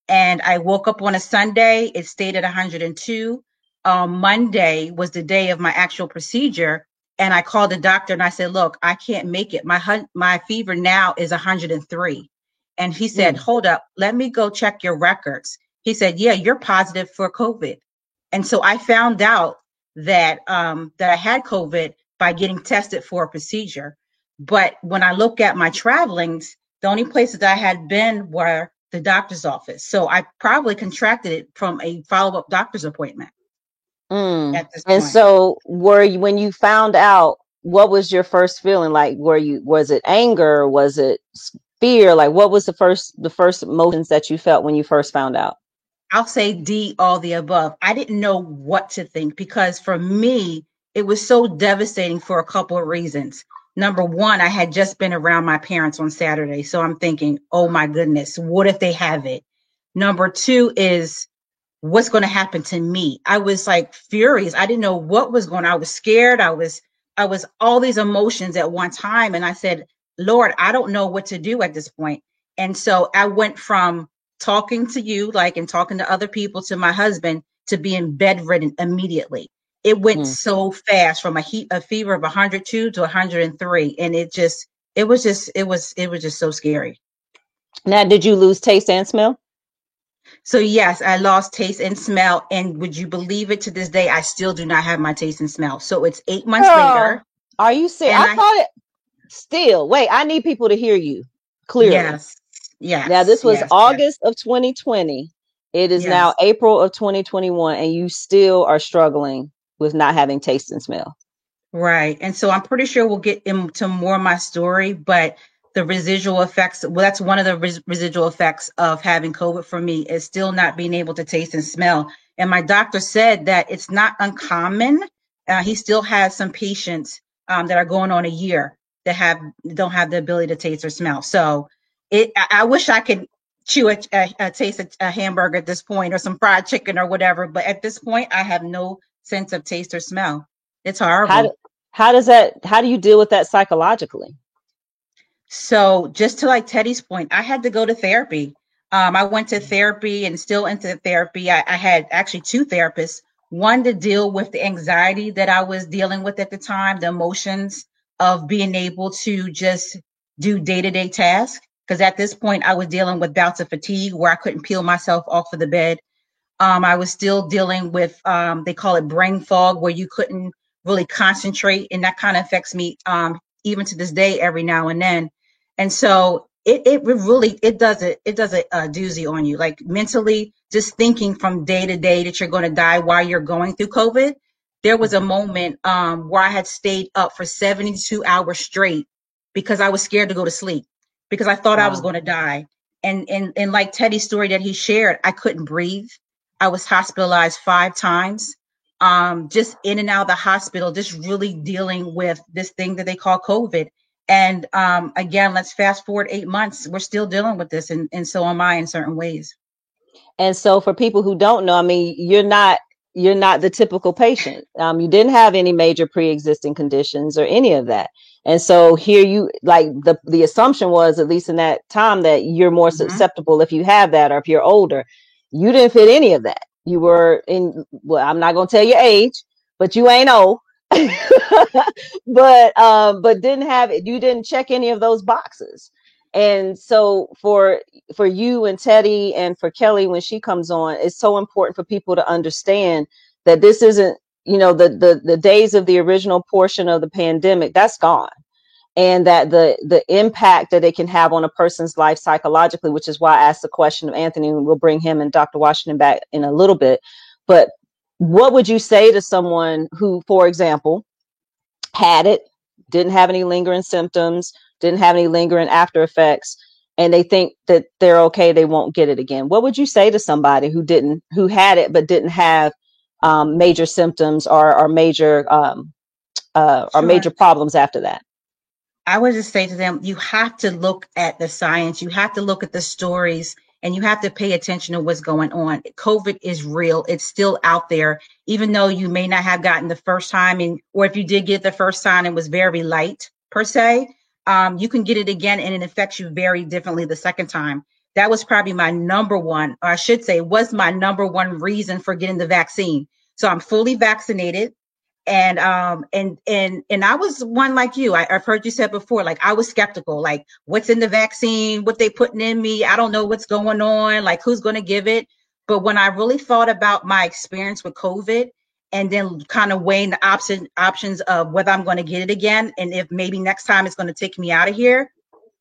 [SPEAKER 6] And I woke up on a Sunday. It stayed at 102. Monday was the day of my actual procedure. And I called the doctor and I said, look, I can't make it. My fever now is 103. And he said, hold up, let me go check your records. He said, yeah, you're positive for COVID. And so I found out that I had COVID by getting tested for a procedure. But when I look at my travelings, the only places I had been were the doctor's office. So I probably contracted it from a follow-up doctor's appointment. At this point.
[SPEAKER 2] And so when you found out, what was your first feeling? Like, was it anger? Was it fear? Like, what was the first emotions that you felt when you first found out?
[SPEAKER 6] I'll say D, all the above. I didn't know what to think because for me, it was so devastating for a couple of reasons. Number one, I had just been around my parents on Saturday. So I'm thinking, oh my goodness, what if they have it? Number two is, what's going to happen to me? I was like furious. I didn't know what was going on. I was scared. I was all these emotions at one time. And I said, Lord, I don't know what to do at this point. And so I went from talking to you, and talking to other people, to my husband, to being bedridden immediately. It went so fast from a fever of 102 to 103. And it was just so scary.
[SPEAKER 2] Now, did you lose taste and smell?
[SPEAKER 6] So yes, I lost taste and smell. And would you believe it, to this day, I still do not have my taste and smell. So it's 8 months later.
[SPEAKER 2] Are you serious? I thought it still. Wait, I need people to hear you clearly.
[SPEAKER 6] Yes.
[SPEAKER 2] Now, this was August of 2020. It is now April of 2021, and you still are struggling with not having taste and smell.
[SPEAKER 6] Right. And so I'm pretty sure we'll get into more of my story, but the residual effects, well, that's one of the residual effects of having COVID for me, is still not being able to taste and smell. And my doctor said that it's not uncommon. He still has some patients that are going on a year that don't have the ability to taste or smell. So I wish I could chew taste a hamburger at this point, or some fried chicken or whatever. But at this point, I have no sense of taste or smell. It's horrible.
[SPEAKER 2] How do you deal with that psychologically?
[SPEAKER 6] So just to like Teddy's point, I had to go to therapy. I went to therapy and still into therapy. I had actually 2 therapists, one to deal with the anxiety that I was dealing with at the time, the emotions of being able to just do day-to-day tasks. Because at this point, I was dealing with bouts of fatigue where I couldn't peel myself off of the bed. I was still dealing with, they call it brain fog, where you couldn't really concentrate. And that kind of affects me even to this day, every now and then. And so it does a doozy on you, like mentally, just thinking from day to day that you're going to die while you're going through COVID. There was a moment where I had stayed up for 72 hours straight because I was scared to go to sleep, because I thought I was going to die. And like Teddy's story that he shared, I couldn't breathe. I was hospitalized 5 times, just in and out of the hospital, just really dealing with this thing that they call COVID. And again, let's fast forward 8 months. We're still dealing with this. And so am I in certain ways.
[SPEAKER 2] And so for people who don't know, I mean, you're not you're not the typical patient. You didn't have any major pre-existing conditions or any of that. And so here you, like, the assumption was, at least in that time, that you're more susceptible if you have that or if you're older. You didn't fit any of that. You were in, well, I'm not going to tell your age, but you ain't old. but didn't have it. You didn't check any of those boxes. And so for you and Teddy and for Kelly, when she comes on, it's so important for people to understand that this isn't, the days of the original portion of the pandemic, that's gone. And that the impact that it can have on a person's life psychologically, which is why I asked the question of Anthony, and we'll bring him and Dr. Washington back in a little bit. But what would you say to someone who, for example, had it, didn't have any lingering symptoms, didn't have any lingering after effects, and they think that they're okay, they won't get it again? What would you say to somebody who had it but didn't have major symptoms or major problems after that?
[SPEAKER 6] I would just say to them, you have to look at the science, you have to look at the stories, and you have to pay attention to what's going on. COVID is real. It's still out there, even though you may not have gotten the first time, or if you did get the first time, it was very light per se. You can get it again, and it affects you very differently the second time. That was probably my number one, or I should say, was my number one reason for getting the vaccine. So I'm fully vaccinated. And I was one like you. I've heard you said before, like, I was skeptical, like, what's in the vaccine, what they putting in me. I don't know what's going on, like, who's going to give it. But when I really thought about my experience with COVID, and then kind of weighing the options of whether I'm going to get it again, and if maybe next time it's going to take me out of here,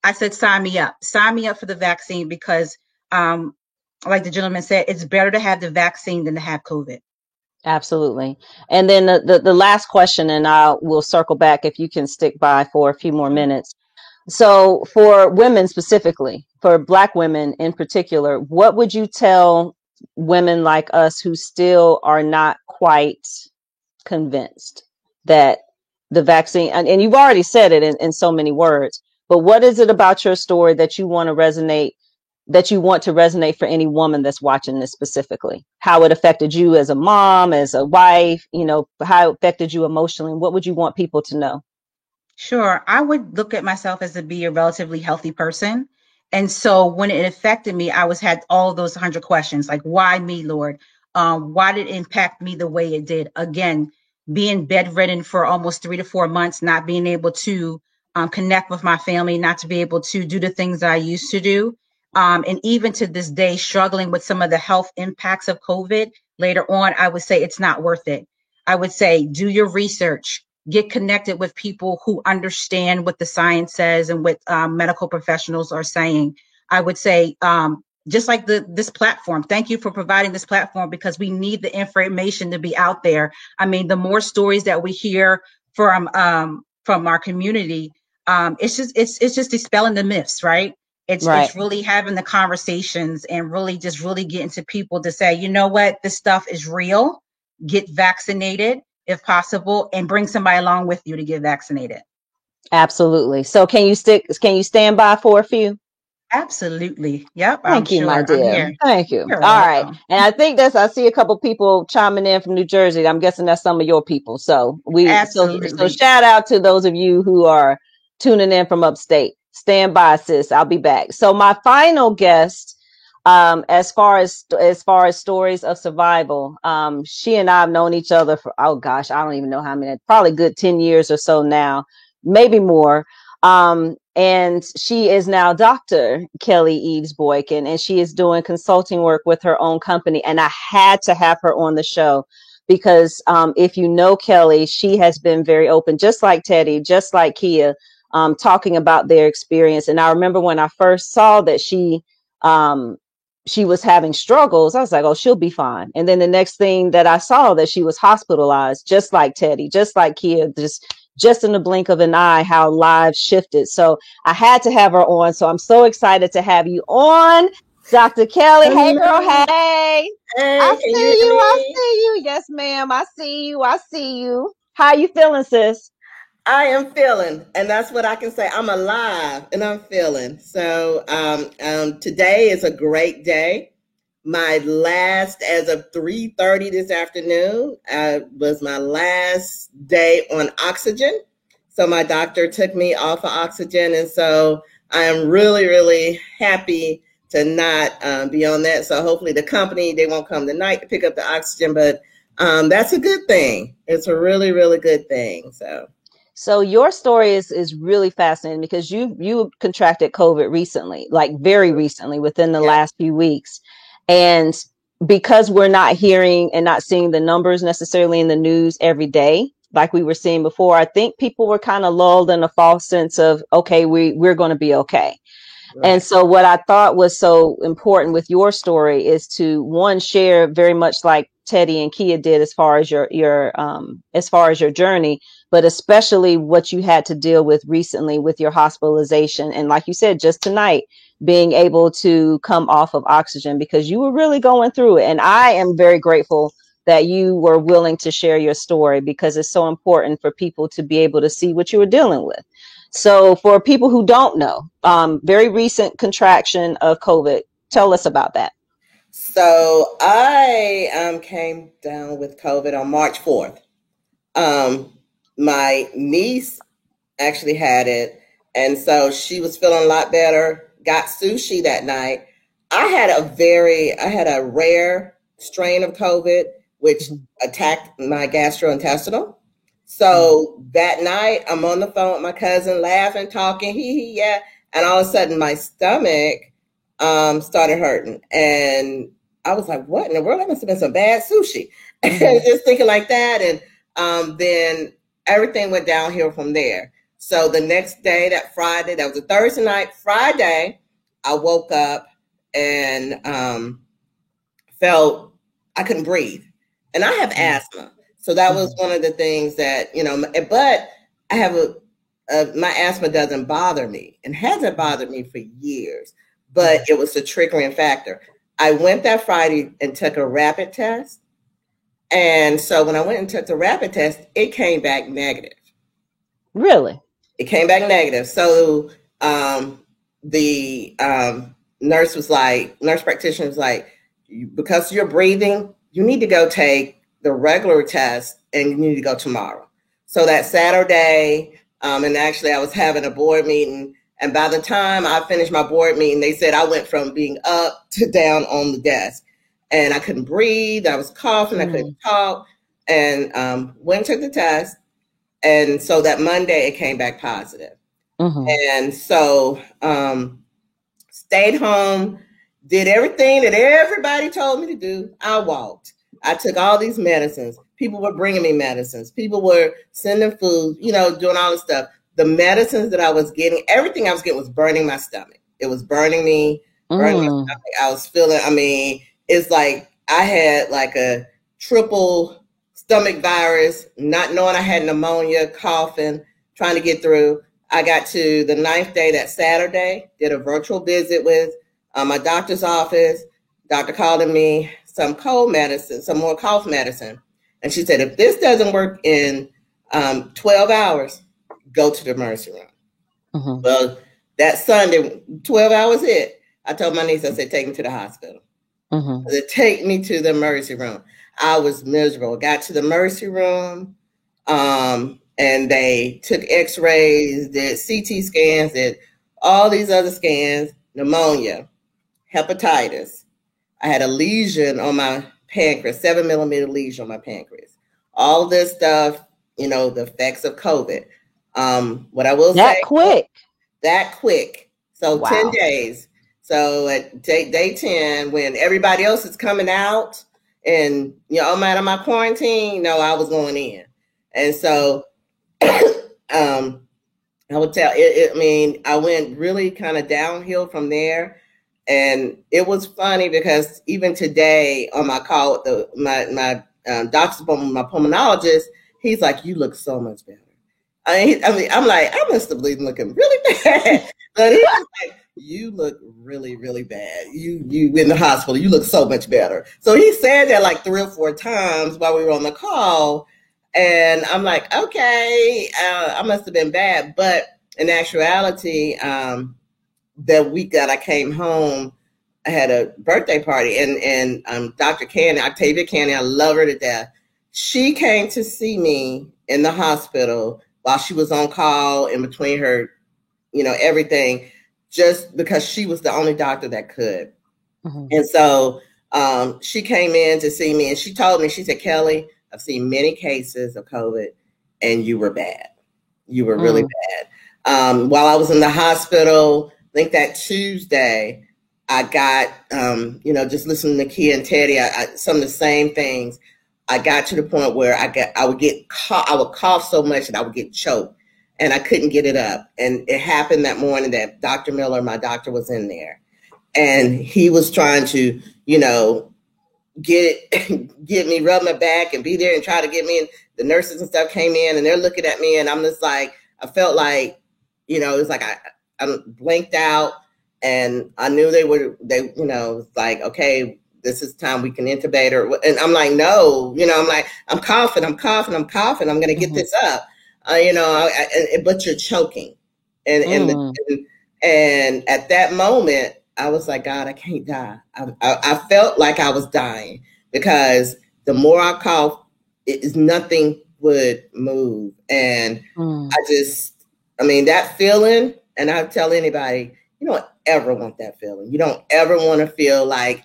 [SPEAKER 6] I said, sign me up for the vaccine, because like the gentleman said, it's better to have the vaccine than to have COVID.
[SPEAKER 2] Absolutely. And then the last question, and I will circle back if you can stick by for a few more minutes. So for women specifically, for Black women in particular, what would you tell women like us who still are not quite convinced that the vaccine, and you've already said it in so many words, but what is it about your story that you want to resonate for any woman that's watching this specifically? How it affected you as a mom, as a wife, how it affected you emotionally? What would you want people to know?
[SPEAKER 6] Sure. I would look at myself as to be a relatively healthy person. And so when it affected me, had all those 100 questions, like, why me, Lord? Why did it impact me the way it did? Again, being bedridden for almost 3 to 4 months, not being able to connect with my family, not to be able to do the things that I used to do. And even to this day, struggling with some of the health impacts of COVID later on, I would say it's not worth it. I would say, do your research, get connected with people who understand what the science says and what medical professionals are saying. I would say, just like this platform, thank you for providing this platform, because we need the information to be out there. I mean, the more stories that we hear from our community, it's just dispelling the myths, right? It's really having the conversations and really getting to people to say, you know what, this stuff is real. Get vaccinated if possible, and bring somebody along with you to get vaccinated.
[SPEAKER 2] Absolutely. So can you stand by for a few?
[SPEAKER 6] Absolutely. Yep.
[SPEAKER 2] Thank you, my dear. Thank you. All right. And I think I see a couple people chiming in from New Jersey. I'm guessing that's some of your people. So so shout out to those of you who are tuning in from upstate. Stand by, sis. I'll be back. So my final guest, as far as stories of survival, she and I have known each other for, oh gosh, I don't even know how many, probably good 10 years or so now, maybe more. And she is now Dr. Kelly Eves Boykin, and she is doing consulting work with her own company. And I had to have her on the show because if you know Kelly, she has been very open, just like Teddy, just like Kia, talking about their experience. And I remember when I first saw that she was having struggles, I was like, oh, she'll be fine. And then the next thing that I saw, that she was hospitalized, just like Teddy, just like Kia, just in the blink of an eye, how lives shifted. So I had to have her on. So I'm so excited to have you on, Dr. Kelly. Hey, girl. Hey. I see you. Yes, ma'am. I see you. How you feeling, sis?
[SPEAKER 7] I am feeling, and that's what I can say. I'm alive and I'm feeling. So today is a great day. my last, as of 3:30 this afternoon, was my last day on oxygen. So my doctor took me off of oxygen. And so I am really, really happy to not be on that. So hopefully the company, they won't come tonight to pick up the oxygen, but that's a good thing. It's a really, really good thing.
[SPEAKER 2] So your story is really fascinating because you contracted COVID recently, like very recently, within the last few weeks. And because we're not hearing and not seeing the numbers necessarily in the news every day, like we were seeing before, I think people were kind of lulled in a false sense of, okay, we're going to be okay. Right. And so what I thought was so important with your story is to, one, share very much like Teddy and Kia did as far as your journey, but especially what you had to deal with recently with your hospitalization. And like you said, just tonight, being able to come off of oxygen because you were really going through it. And I am very grateful that you were willing to share your story because it's so important for people to be able to see what you were dealing with. So for people who don't know, very recent contraction of COVID, tell us about that.
[SPEAKER 7] So I came down with COVID on March 4th. My niece actually had it, and so she was feeling a lot better, got sushi that night. I had a rare strain of COVID, which attacked my gastrointestinal. So that night I'm on the phone with my cousin, laughing, talking, yeah. And all of a sudden my stomach started hurting. And I was like, what in the world? That must have been some bad sushi. Just thinking like that. And then everything went downhill from there. So the next day, that Friday, that was a Thursday night, Friday, I woke up and felt I couldn't breathe. And I have asthma. So that was one of the things that, but I have my asthma doesn't bother me and hasn't bothered me for years, but it was a triggering factor. I went that Friday and took a rapid test. And so when I went and took the rapid test, it came back negative.
[SPEAKER 2] Really?
[SPEAKER 7] It came back negative. So the nurse practitioner was like, because you're breathing, you need to go take the regular test and you need to go tomorrow. So that Saturday, and actually I was having a board meeting, and by the time I finished my board meeting, they said I went from being up to down on the desk and I couldn't breathe. I was coughing, I couldn't talk, and went and took the test. And so that Monday it came back positive. And so stayed home, did everything that everybody told me to do. I walked. I took all these medicines. People were bringing me medicines. People were sending food, doing all this stuff. The medicines that I was getting, everything I was getting was burning my stomach. It was burning me, burning my stomach. I was feeling, it's like I had like a triple stomach virus, not knowing I had pneumonia, coughing, trying to get through. I got to the 9th day, that Saturday, did a virtual visit with my doctor's office. Doctor called me some cold medicine, some more cough medicine. And she said, if this doesn't work in 12 hours, go to the emergency room. Well, that Sunday, 12 hours hit. I told my niece, I said, take me to the hospital. They take me to the emergency room. I was miserable. Got to the emergency room, and they took x-rays, did CT scans, did all these other scans, pneumonia, hepatitis. I had a lesion on my pancreas, 7-millimeter lesion on my pancreas. All this stuff, the effects of COVID. What I will say. That quick. So wow. 10 days. So at day 10, when everybody else is coming out and, I'm out of my quarantine, I was going in. And so I would tell I went really kind of downhill from there. And it was funny because even today on my call with my doctor's appointment, my pulmonologist, he's like, you look so much better. I'm like, I must have been looking really bad. But he's like, you look really, really bad. You in the hospital, you look so much better. So he said that like 3 or 4 times while we were on the call. And I'm like, okay, I must have been bad. But in actuality, the week that I came home a birthday party, and Dr. Candy, Octavia Candy, I love her to death. She came to see me in the hospital while she was on call in between her, everything, just because she was the only doctor that could. Mm-hmm. And so she came in to see me, and she told me, she said, Kelly, I've seen many cases of COVID, and you were bad. You were really bad. While I was in the hospital, I think that Tuesday, I got, just listening to Kia and Teddy, some of the same things. I got to the point where I would cough so much that I would get choked, and I couldn't get it up. And it happened that morning that Dr. Miller, my doctor, was in there, and he was trying to, get me, rub my back and be there and try to get me. And the nurses and stuff came in, and they're looking at me, and I'm just like, I felt like, it was like I blinked out, and I knew they like, okay, this is time we can intubate her. And I'm like, no, I'm like, I'm coughing. I'm going to get this up, but you're choking. And at that moment, I was like, God, I can't die. I felt like I was dying, because the more I coughed, nothing would move. And that feeling, and I tell anybody, you don't ever want that feeling. You don't ever want to feel like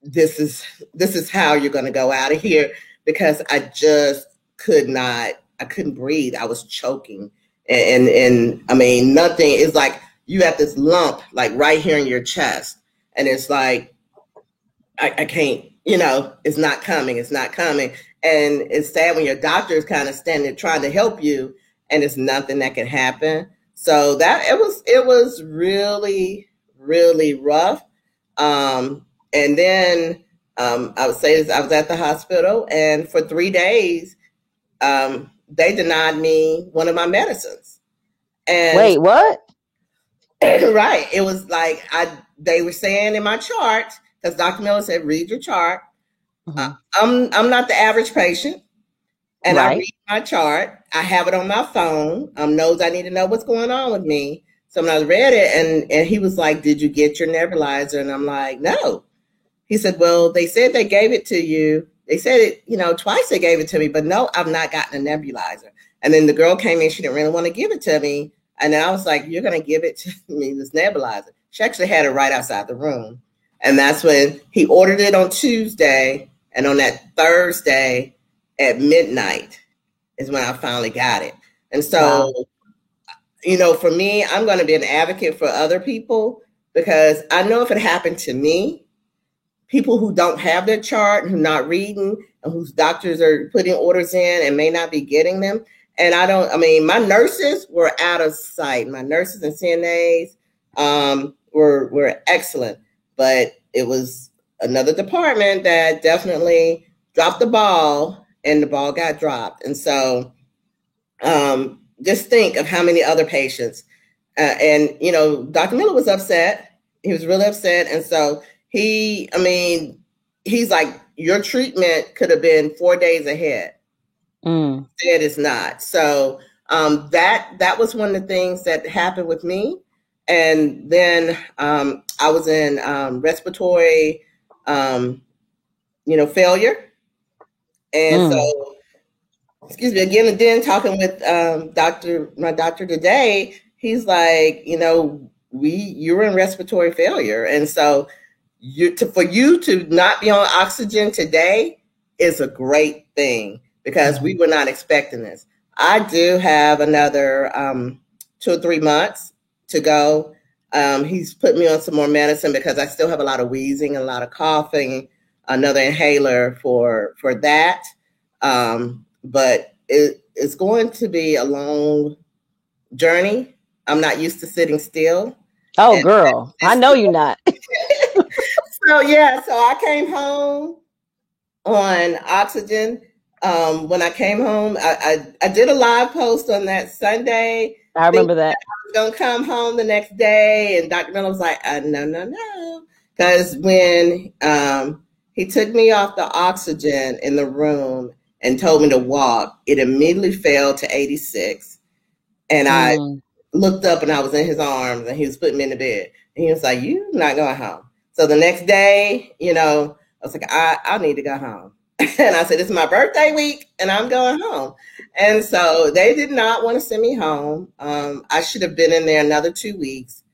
[SPEAKER 7] this is how you're going to go out of here, because I just I couldn't breathe. I was choking. And nothing is like, you have this lump like right here in your chest, and it's like, I can't, it's not coming. And it's sad when your doctor is kind of standing trying to help you, and it's nothing that can happen. So that it was really, really rough. And then I would say this, I was at the hospital, and for 3 days, they denied me one of my medicines. And
[SPEAKER 2] wait, what?
[SPEAKER 7] Right. It was like they were saying in my chart, because Dr. Miller said, read your chart. Mm-hmm. I'm not the average patient. And right. I read my chart. I have it on my phone. Knows I need to know what's going on with me. So when I read it, and he was like, did you get your nebulizer? And I'm like, no. He said, well, they said they gave it to you. They said it, twice they gave it to me, but no, I've not gotten a nebulizer. And then the girl came in, she didn't really want to give it to me. And then I was like, you're going to give it to me, this nebulizer. She actually had it right outside the room. And that's when he ordered it on Tuesday. And on that Thursday at midnight is when I finally got it. And so, wow. For me, I'm going to be an advocate for other people, because I know if it happened to me, people who don't have their chart, who are not reading, and whose doctors are putting orders in and may not be getting them. And my nurses were out of sight. My nurses and CNAs were excellent, but it was another department that definitely dropped the ball, and the ball got dropped. And so just think of how many other patients, Dr. Miller was upset. He was really upset. And so he's like, your treatment could have been 4 days ahead. It is not. So that was one of the things that happened with me. And then I was in respiratory, failure. And so, excuse me, again, and then talking with my doctor today, he's like, you're in respiratory failure. And so for you to not be on oxygen today is a great thing, because we were not expecting this. I do have another 2 or 3 months to go. He's put me on some more medicine, because I still have a lot of wheezing and a lot of coughing, another inhaler for that. But it's going to be a long journey. I'm not used to sitting still.
[SPEAKER 2] Oh, girl, I know you're not.
[SPEAKER 7] So I came home on oxygen. When I came home, I did a live post on that Sunday.
[SPEAKER 2] I remember that.
[SPEAKER 7] I was going to come home the next day, and Dr. Miller was like, no. Because when he took me off the oxygen in the room and told me to walk, it immediately fell to 86. And I looked up, and I was in his arms, and he was putting me in the bed. And he was like, you're not going home. So the next day, I was like, I need to go home. And I said, it's my birthday week and I'm going home. And so they did not want to send me home. I should have been in there another 2 weeks,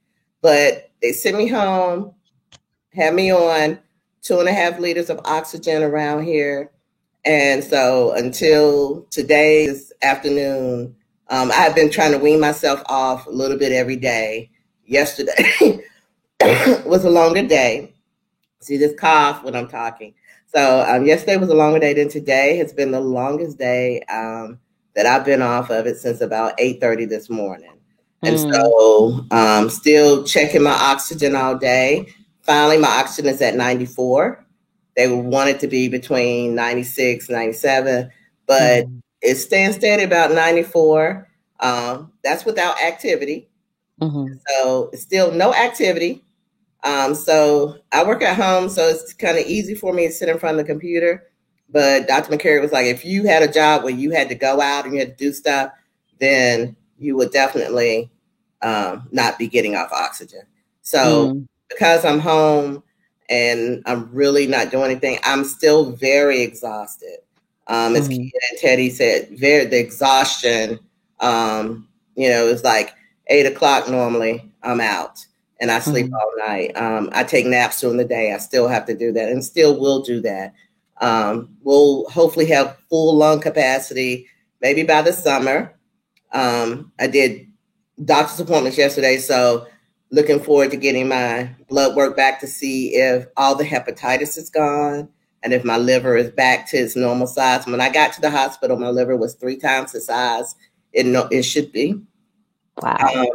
[SPEAKER 7] but they sent me home, had me on 2.5 liters of oxygen around here. And so until today's afternoon, I've been trying to wean myself off a little bit every day. Yesterday was a longer day. See this cough when I'm talking. So yesterday was a longer day than today. It's been the longest day that I've been off of it since about 8:30 this morning. And so still checking my oxygen all day. Finally, my oxygen is at 94. They want it to be between 96, 97, but it's staying steady about 94. That's without activity. So it's still no activity. So I work at home, so it's kind of easy for me to sit in front of the computer. But Dr. McCary was like, if you had a job where you had to go out and you had to do stuff, then you would definitely not be getting off oxygen. So because I'm home and I'm really not doing anything, I'm still very exhausted. As Keita and Teddy said, the exhaustion, it's like 8 o'clock normally, I'm out. And I sleep all night. I take naps during the day. I still have to do that and still will do that. We'll hopefully have full lung capacity maybe by the summer. I did doctor's appointments yesterday, so looking forward to getting my blood work back to see if all the hepatitis is gone and if my liver is back to its normal size. When I got to the hospital, my liver was 3 times the size it should be.
[SPEAKER 2] Wow.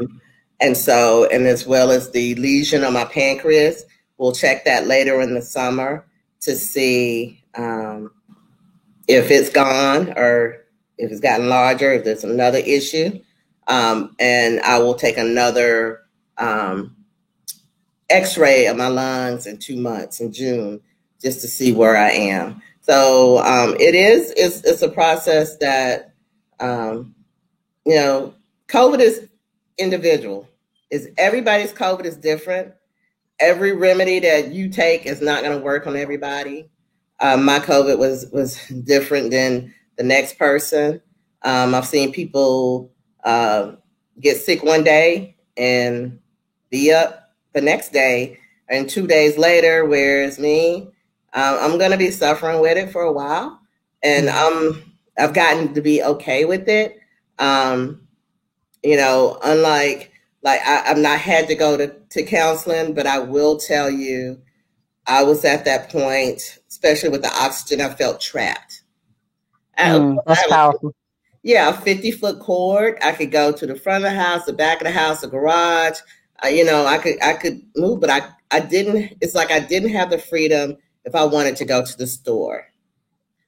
[SPEAKER 7] And as well as the lesion on my pancreas, we'll check that later in the summer to see if it's gone or if it's gotten larger, if there's another issue. And I will take another x-ray of my lungs in 2 months in June, just to see where I am. So it's a process that, COVID is individual. Everybody's COVID is different. Every remedy that you take is not going to work on everybody. My COVID was different than the next person. I've seen people get sick one day and be up the next day, and 2 days later, whereas me, I'm going to be suffering with it for a while, and I've gotten to be okay with it. Unlike I've not had to go to counseling, but I will tell you, I was at that point, especially with the oxygen, I felt trapped.
[SPEAKER 2] That's powerful.
[SPEAKER 7] Yeah, a 50-foot cord. I could go to the front of the house, the back of the house, the garage. I could move, but I didn't. It's like I didn't have the freedom if I wanted to go to the store.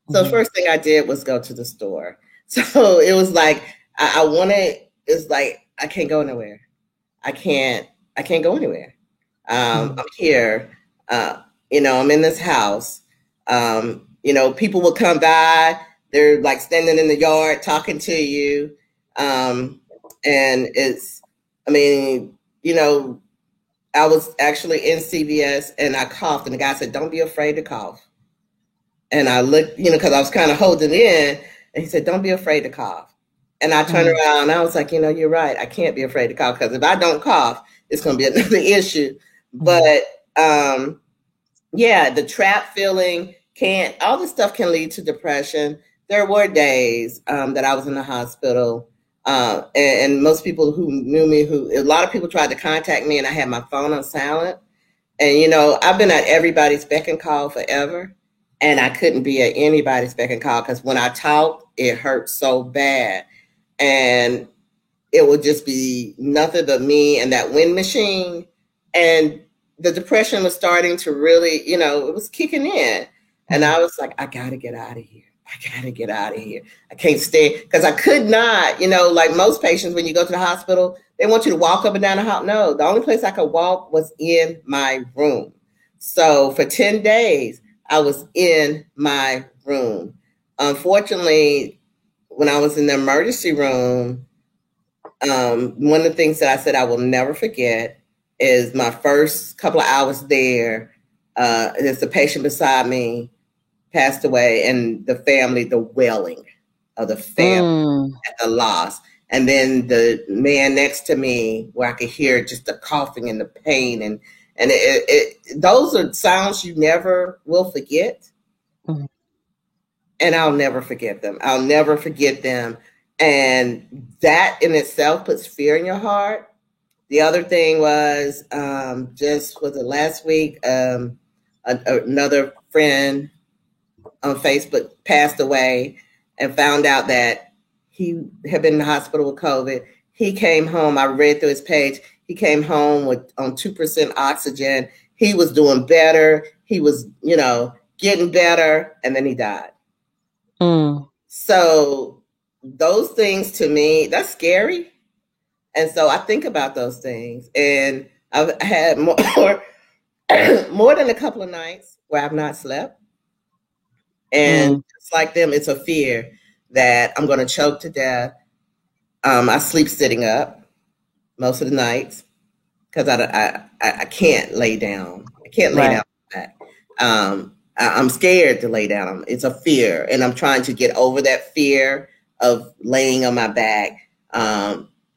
[SPEAKER 7] So the first thing I did was go to the store. So it was like I wanted. It's like I can't go anywhere. I can't go anywhere. I'm here. I'm in this house. People will come by. They're like standing in the yard talking to you. And I was actually in CVS and I coughed and the guy said, don't be afraid to cough. And I looked, because I was kind of holding in, and he said, don't be afraid to cough. And I turned around and I was like, you're right. I can't be afraid to cough, because if I don't cough, it's going to be another issue. But the trap feeling all this stuff can lead to depression. There were days that I was in the hospital and most people who knew me, a lot of people tried to contact me and I had my phone on silent. And, I've been at everybody's beck and call forever. And I couldn't be at anybody's beck and call, because when I talked, it hurt so bad. And it would just be nothing but me and that wind machine. And the depression was starting to really, it was kicking in. And I was like, I got to get out of here. I can't stay, because I could not, like most patients, when you go to the hospital, they want you to walk up and down the hall. No, the only place I could walk was in my room. So for 10 days, I was in my room. Unfortunately, when I was in the emergency room, one of the things that I said I will never forget is my first couple of hours there. There's the patient beside me passed away, and the family, the wailing of the family at the loss. And then the man next to me, where I could hear just the coughing and the pain, and those are sounds you never will forget. And I'll never forget them. I'll never forget them. And that in itself puts fear in your heart. The other thing was was it last week? Another friend on Facebook passed away, and found out that he had been in the hospital with COVID. He came home. I read through his page. He came home on 2% oxygen. He was doing better. He was, getting better, and then he died. So those things, to me, that's scary. And so I think about those things, and I've had more than a couple of nights where I've not slept. And just like them, it's a fear that I'm going to choke to death. I sleep sitting up most of the nights because I can't lay down. I can't lay down like that. I'm scared to lay down. It's a fear, and I'm trying to get over that fear of laying on my back.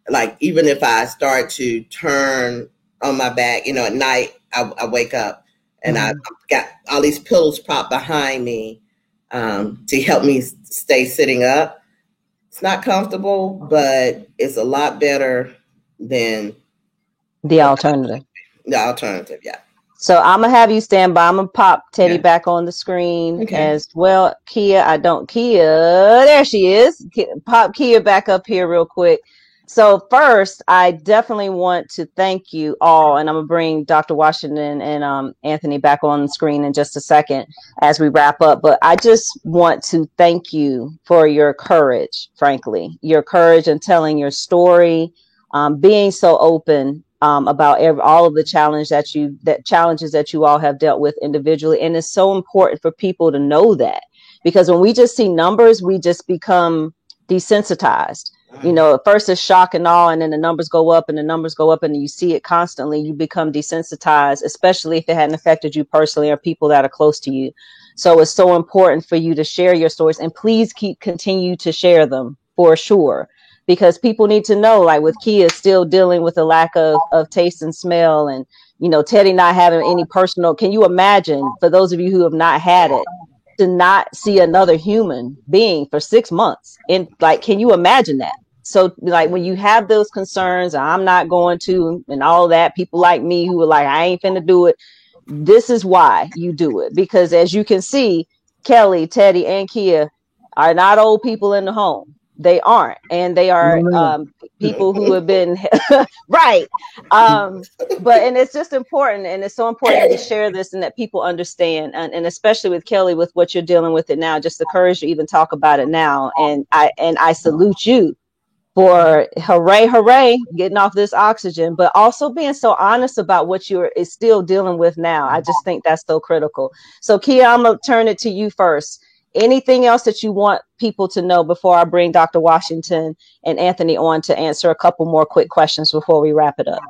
[SPEAKER 7] Like even if I start to turn on my back, at night, I wake up and I've got all these pillows propped behind me to help me stay sitting up. It's not comfortable, but it's a lot better than
[SPEAKER 2] the alternative.
[SPEAKER 7] The alternative, yeah.
[SPEAKER 2] So I'm gonna have you stand by. I'm gonna pop Teddy back on the screen as well. Kia, there she is. Pop Kia back up here real quick. So first, I definitely want to thank you all, and I'm gonna bring Dr. Washington and Anthony back on the screen in just a second as we wrap up. But I just want to thank you for your courage, frankly, your courage in telling your story, being so open about all of the challenges that you all have dealt with individually, and it's so important for people to know that, because when we just see numbers, we just become desensitized. At first it's shock and awe, and then the numbers go up and the numbers go up, and you see it constantly. You become desensitized, especially if it hadn't affected you personally or people that are close to you. So it's so important for you to share your stories, and please continue to share them for sure, because people need to know, like with Kia still dealing with a lack of taste and smell, and, Teddy not having any personal. Can you imagine, for those of you who have not had it, to not see another human being for 6 months? And can you imagine that? So when you have those concerns, I'm not going to, and all that, people like me who are like, I ain't finna do it. This is why you do it. Because as you can see, Kelly, Teddy, and Kia are not old people in the home. They aren't. And they are people who have been right. And it's just important. And it's so important that we share this and that people understand. And especially with Kelly, with what you're dealing with it now, just the courage to even talk about it now. And I salute you for hooray, getting off this oxygen, but also being so honest about what you're still dealing with now. I just think that's so critical. So Kia, I'm going to turn it to you first. Anything else that you want people to know before I bring Dr. Washington and Anthony on to answer a couple more quick questions before we wrap it up?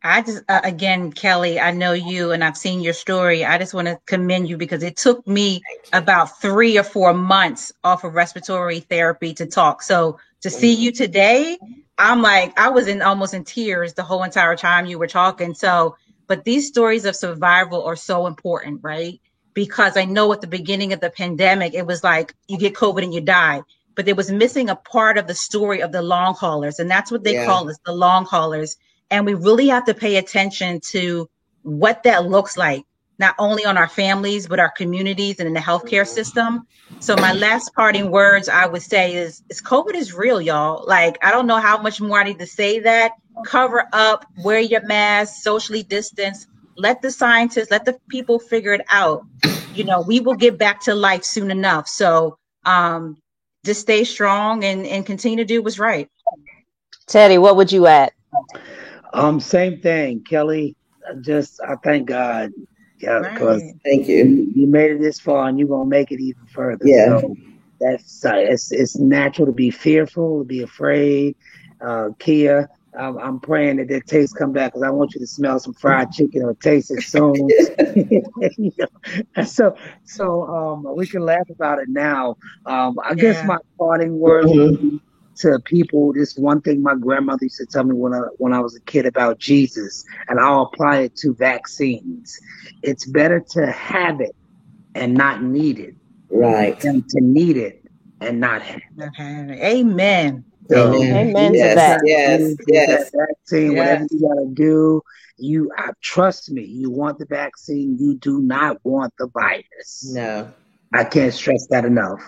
[SPEAKER 6] I just, again, Kelly, I know you and I've seen your story. I just want to commend you, because it took me about 3 or 4 months off of respiratory therapy to talk. So to see you today, I'm like, I was almost in tears the whole entire time you were talking. So, but these stories of survival are so important, right? Because I know at the beginning of the pandemic, it was like you get COVID and you die, but there was missing a part of the story of the long haulers. And that's what they call us, the long haulers. And we really have to pay attention to what that looks like, not only on our families, but our communities and in the healthcare system. So my last parting words I would say is COVID is real, y'all. Like, I don't know how much more I need to say that. Cover up, wear your mask, socially distance, let the scientists, let the people figure it out. We will get back to life soon enough. So just stay strong and continue to do what's right.
[SPEAKER 2] Teddy, what would you add?
[SPEAKER 5] Same thing, Kelly. I thank God. Yeah, because
[SPEAKER 7] thank you.
[SPEAKER 5] You made it this far, and you're gonna make it even further.
[SPEAKER 7] Yeah.
[SPEAKER 5] So that's it's natural to be fearful, to be afraid. Kia, I'm praying that that taste come back, because I want you to smell some fried chicken or taste it soon. You know? And so we can laugh about it now. I guess
[SPEAKER 6] Yeah.
[SPEAKER 5] my parting words would
[SPEAKER 7] Mhm.
[SPEAKER 5] be to people. This one thing my grandmother used to tell me when I was a kid about Jesus, and I'll apply it to vaccines. It's better to have it and not need it
[SPEAKER 7] Right.
[SPEAKER 5] than to need it and not have it.
[SPEAKER 6] Okay. Amen.
[SPEAKER 5] So
[SPEAKER 7] Amen.
[SPEAKER 2] Amen to
[SPEAKER 5] use
[SPEAKER 7] Yes.
[SPEAKER 2] that.
[SPEAKER 7] Yes.
[SPEAKER 5] that vaccine, whatever
[SPEAKER 6] Yes.
[SPEAKER 5] you gotta do. Trust me, you want the vaccine. You do not want the virus.
[SPEAKER 7] No.
[SPEAKER 5] I can't stress that enough.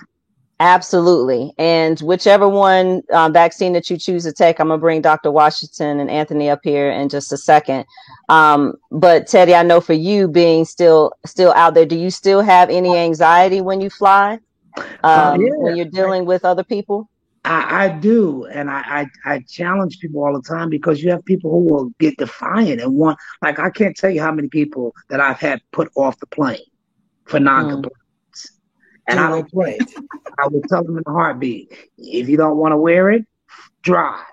[SPEAKER 2] Absolutely. And whichever one vaccine that you choose to take, I'm going to bring Dr. Washington and Anthony up here in just a second. But Teddy, I know for you being still out there, do you still have any anxiety when you fly?
[SPEAKER 5] Yeah,
[SPEAKER 2] When you're dealing with other people?
[SPEAKER 5] I do, and I challenge people all the time, because you have people who will get defiant and want. Like, I can't tell you how many people that I've had put off the plane for non-compliance, and I don't play. I will tell them in a heartbeat: if you don't want to wear it, drive.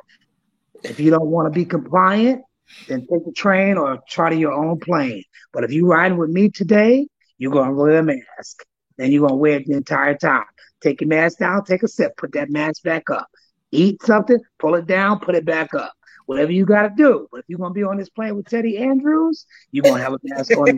[SPEAKER 5] If you don't want to be compliant, then take the train or charter your own plane. But if you riding with me today, you're gonna wear a mask. Then you're gonna wear it the entire time. Take your mask down, take a sip, put that mask back up. Eat something, pull it down, put it back up. Whatever you gotta do. But if you're gonna be on this plane with Teddy Andrews, you're gonna have a mask on.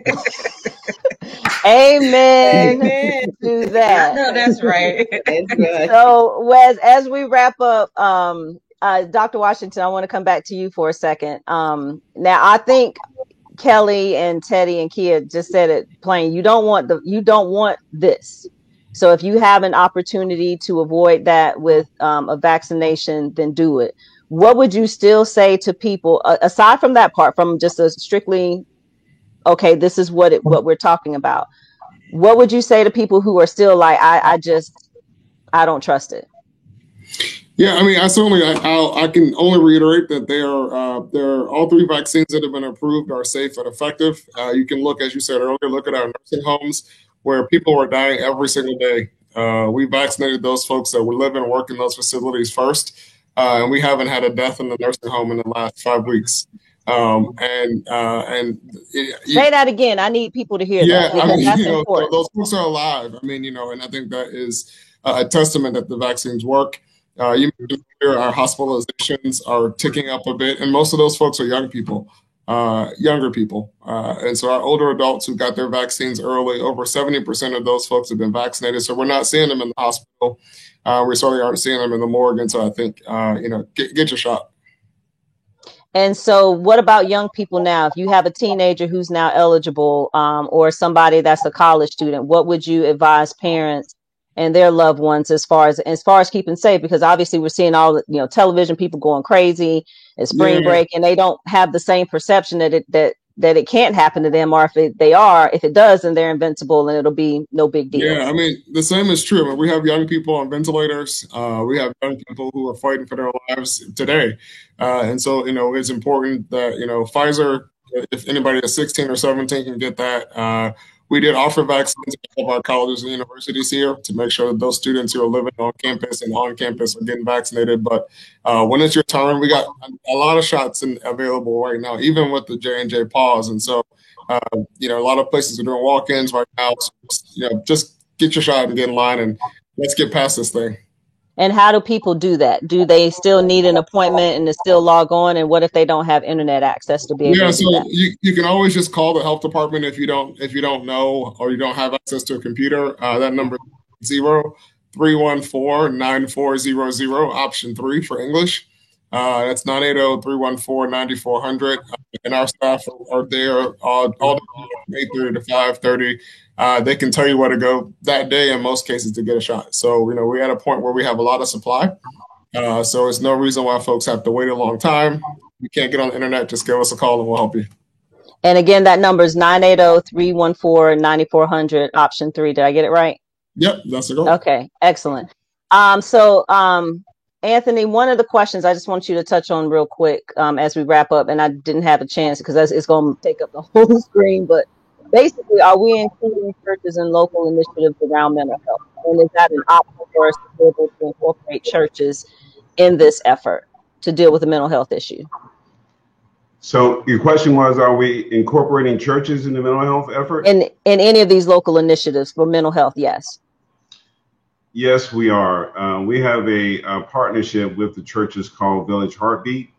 [SPEAKER 2] Amen
[SPEAKER 7] Amen.
[SPEAKER 2] to that.
[SPEAKER 6] No, that's right.
[SPEAKER 7] That's right.
[SPEAKER 2] So, Wes, as we wrap up, Dr. Washington, I want to come back to you for a second. Now, I think Kelly and Teddy and Kia just said it plain. You don't want this. So if you have an opportunity to avoid that with a vaccination, then do it. What would you still say to people aside from that part, from just a strictly, okay, this is what we're talking about? What would you say to people who are still like, I don't trust it?
[SPEAKER 4] Yeah, I mean, I can only reiterate that there are all three vaccines that have been approved are safe and effective. You can look, as you said earlier, look at our nursing homes where people were dying every single day. We vaccinated those folks that live and work in those facilities first, and we haven't had a death in the nursing home in the last 5 weeks.
[SPEAKER 2] Say that again. I need people to hear that.
[SPEAKER 4] Yeah, I mean,
[SPEAKER 2] That's important.
[SPEAKER 4] those folks are alive. I mean, and I think that is a testament that the vaccines work. You mentioned earlier, our hospitalizations are ticking up a bit, and most of those folks are younger people. And so our older adults who got their vaccines early, over 70% of those folks have been vaccinated. So we're not seeing them in the hospital. We certainly aren't seeing them in the morgue. And so I think, get your shot.
[SPEAKER 2] And so what about young people now? If you have a teenager who's now eligible, or somebody that's a college student, what would you advise parents and their loved ones as far as keeping safe? Because obviously we're seeing all the television, people going crazy, it's spring break, and they don't have the same perception that it can't happen to them, or if it does, then they're invincible and it'll be no big deal.
[SPEAKER 4] Yeah, I mean, the same is true. I mean, we have young people on ventilators. We have young people who are fighting for their lives today. And so, it's important that, Pfizer, if anybody that's 16 or 17 can get that. We did offer vaccines at all of our colleges and universities here to make sure that those students who are living on campus and on campus are getting vaccinated. But when it's your turn, we got a lot of shots available right now, even with the J&J pause. And so, a lot of places are doing walk-ins right now. So, just get your shot and get in line, and let's get past this thing.
[SPEAKER 2] And how do people do that? Do they still need an appointment and to still log on? And what if they don't have internet access to be able to do that?
[SPEAKER 4] You can always just call the health department if you don't know or you don't have access to a computer. That number is 0314-9400, option 3 for English. That's 980-314-9400. And our staff are there all day from 8:30 to 5:30. They can tell you where to go that day in most cases to get a shot. So, we're at a point where we have a lot of supply. So it's no reason why folks have to wait a long time. You can't get on the internet, just give us a call and we'll help you.
[SPEAKER 2] And again, that number is 980-314-9400, option 3. Did I get it right?
[SPEAKER 4] Yep, that's the goal.
[SPEAKER 2] Okay, excellent. Anthony, one of the questions I just want you to touch on real quick as we wrap up, and I didn't have a chance because it's going to take up the whole screen, but basically, are we including churches and local initiatives around mental health? And is that an option for us to be able to incorporate churches in this effort to deal with a mental health issue.
[SPEAKER 3] So your question was, are we incorporating churches in the mental health effort?
[SPEAKER 2] In any of these local initiatives for mental health, yes.
[SPEAKER 3] Yes, we are. We have a partnership with the churches called Village Heartbeat,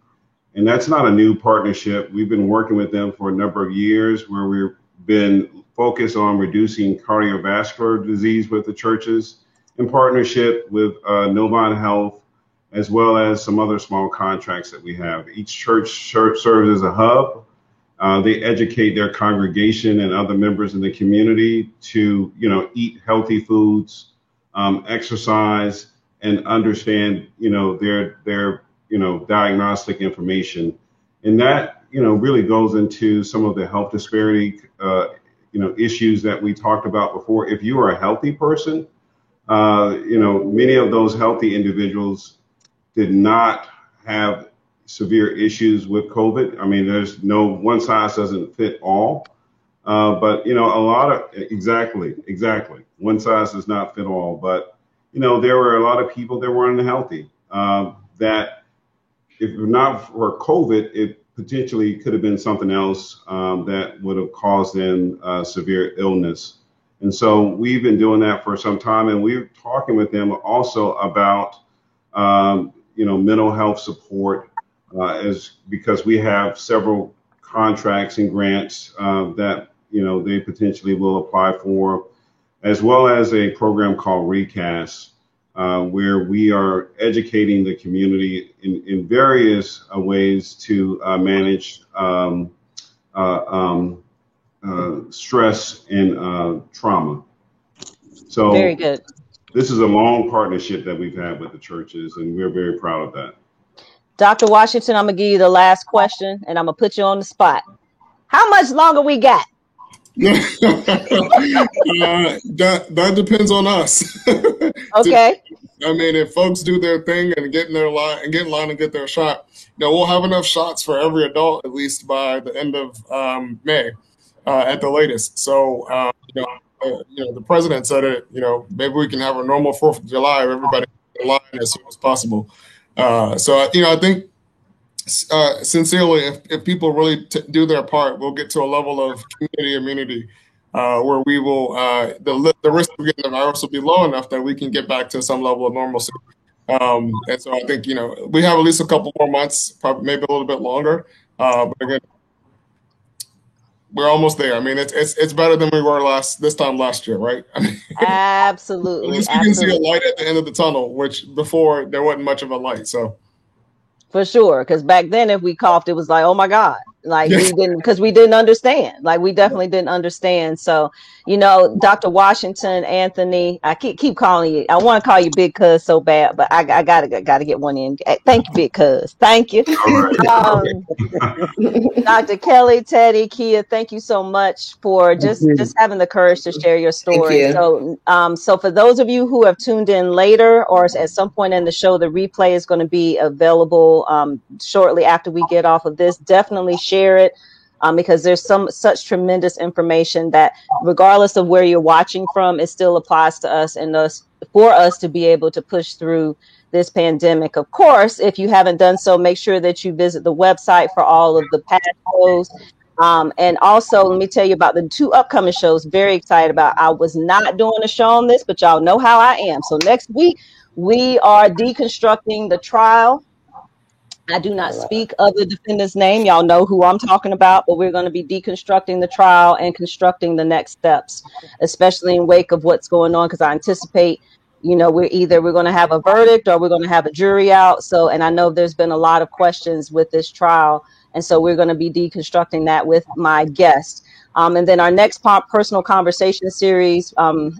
[SPEAKER 3] and that's not a new partnership. We've been working with them for a number of years, where we've been focused on reducing cardiovascular disease with the churches, in partnership with Novant Health, as well as some other small contracts that we have. Each church serves as a hub. They educate their congregation and other members in the community to, eat healthy foods, exercise, and understand, their diagnostic information. And that, really goes into some of the health disparity, issues that we talked about before. If you are a healthy person, many of those healthy individuals did not have severe issues with COVID. I mean, there's no one size doesn't fit all, but a lot of exactly one size does not fit all. But there were a lot of people that were unhealthy that, if not for COVID, it potentially could have been something else that would have caused them severe illness. And so we've been doing that for some time, and we're talking with them also about mental health support, because we have several contracts and grants that they potentially will apply for, as well as a program called Recast, where we are educating the community in various ways to manage stress and trauma. So
[SPEAKER 2] very good.
[SPEAKER 3] This is a long partnership that we've had with the churches, and we're very proud of that.
[SPEAKER 2] Dr. Washington, I'm going to give you the last question, and I'm going to put you on the spot. How much longer we got?
[SPEAKER 4] That depends on us.
[SPEAKER 2] Okay.
[SPEAKER 4] I mean, if folks do their thing and get in line and get their shot, we'll have enough shots for every adult, at least by the end of May at the latest. So, the president said it, maybe we can have a normal 4th of July of everybody in line as soon as possible. So, I think sincerely, if people really do their part, we'll get to a level of community immunity where we will, the risk of getting the virus will be low enough that we can get back to some level of normalcy. And so I think, we have at least a couple more months, probably maybe a little bit longer. But again, we're almost there. I mean, it's better than we were this time last year, right? I mean,
[SPEAKER 2] absolutely.
[SPEAKER 4] At least we can see a light at the end of the tunnel, which before there wasn't much of a light. So
[SPEAKER 2] for sure, because back then, if we coughed, it was like, oh my God, like we didn't understand. Like we definitely didn't understand. So, Dr. Washington, Anthony, I keep calling you. I want to call you Big Cuz so bad, but I gotta get one in. Thank you, Big Cuz. Thank you. Dr. Kelly, Teddy, Kia, thank you so much for just having the courage to share your story. You. So for those of you who have tuned in later or at some point in the show, the replay is going to be available shortly after we get off of this. Definitely share it because there's such tremendous information that regardless of where you're watching from, it still applies to us and for us to be able to push through this pandemic. Of course, if you haven't done so, make sure that you visit the website for all of the past shows. And also, let me tell you about the 2 upcoming shows. Very excited about. I was not doing a show on this, but y'all know how I am. So next week, we are deconstructing the trial. I do not speak of the defendant's name. Y'all know who I'm talking about, but we're going to be deconstructing the trial and constructing the next steps, especially in wake of what's going on, because I anticipate, we're going to have a verdict or we're going to have a jury out. So, and I know there's been a lot of questions with this trial. And so we're going to be deconstructing that with my guest. And then our next personal conversation series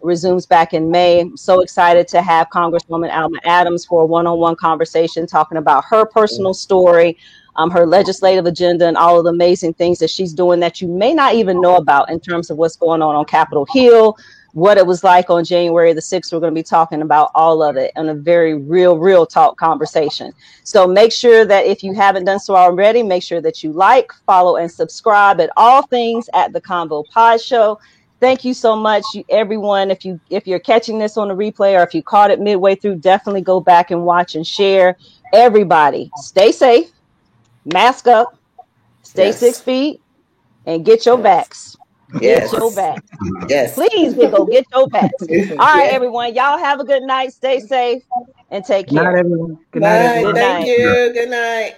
[SPEAKER 2] resumes back in May. I'm so excited to have Congresswoman Alma Adams for a one-on-one conversation talking about her personal story, her legislative agenda, and all of the amazing things that she's doing that you may not even know about in terms of what's going on Capitol Hill, what it was like on January the 6th. We're going to be talking about all of it in a very real talk conversation. So make sure that if you haven't done so already, make sure that you like, follow, and subscribe at all things at the Convo Pod Show. Thank you so much, everyone. If you're catching this on the replay or if you caught it midway through, definitely go back and watch and share. everybody, stay safe, mask up, stay
[SPEAKER 7] Yes.
[SPEAKER 2] 6 feet, and get your vax.
[SPEAKER 7] Yes.
[SPEAKER 2] Get your vax.
[SPEAKER 7] Yes.
[SPEAKER 2] Please get your vax. All right,
[SPEAKER 7] Yes.
[SPEAKER 2] everyone. Y'all have a good night. Stay safe and take
[SPEAKER 5] Good night,
[SPEAKER 2] care.
[SPEAKER 5] everyone. Good night,
[SPEAKER 7] Bye.
[SPEAKER 5] everyone.
[SPEAKER 2] Good
[SPEAKER 7] Thank
[SPEAKER 2] night.
[SPEAKER 7] you. Good night.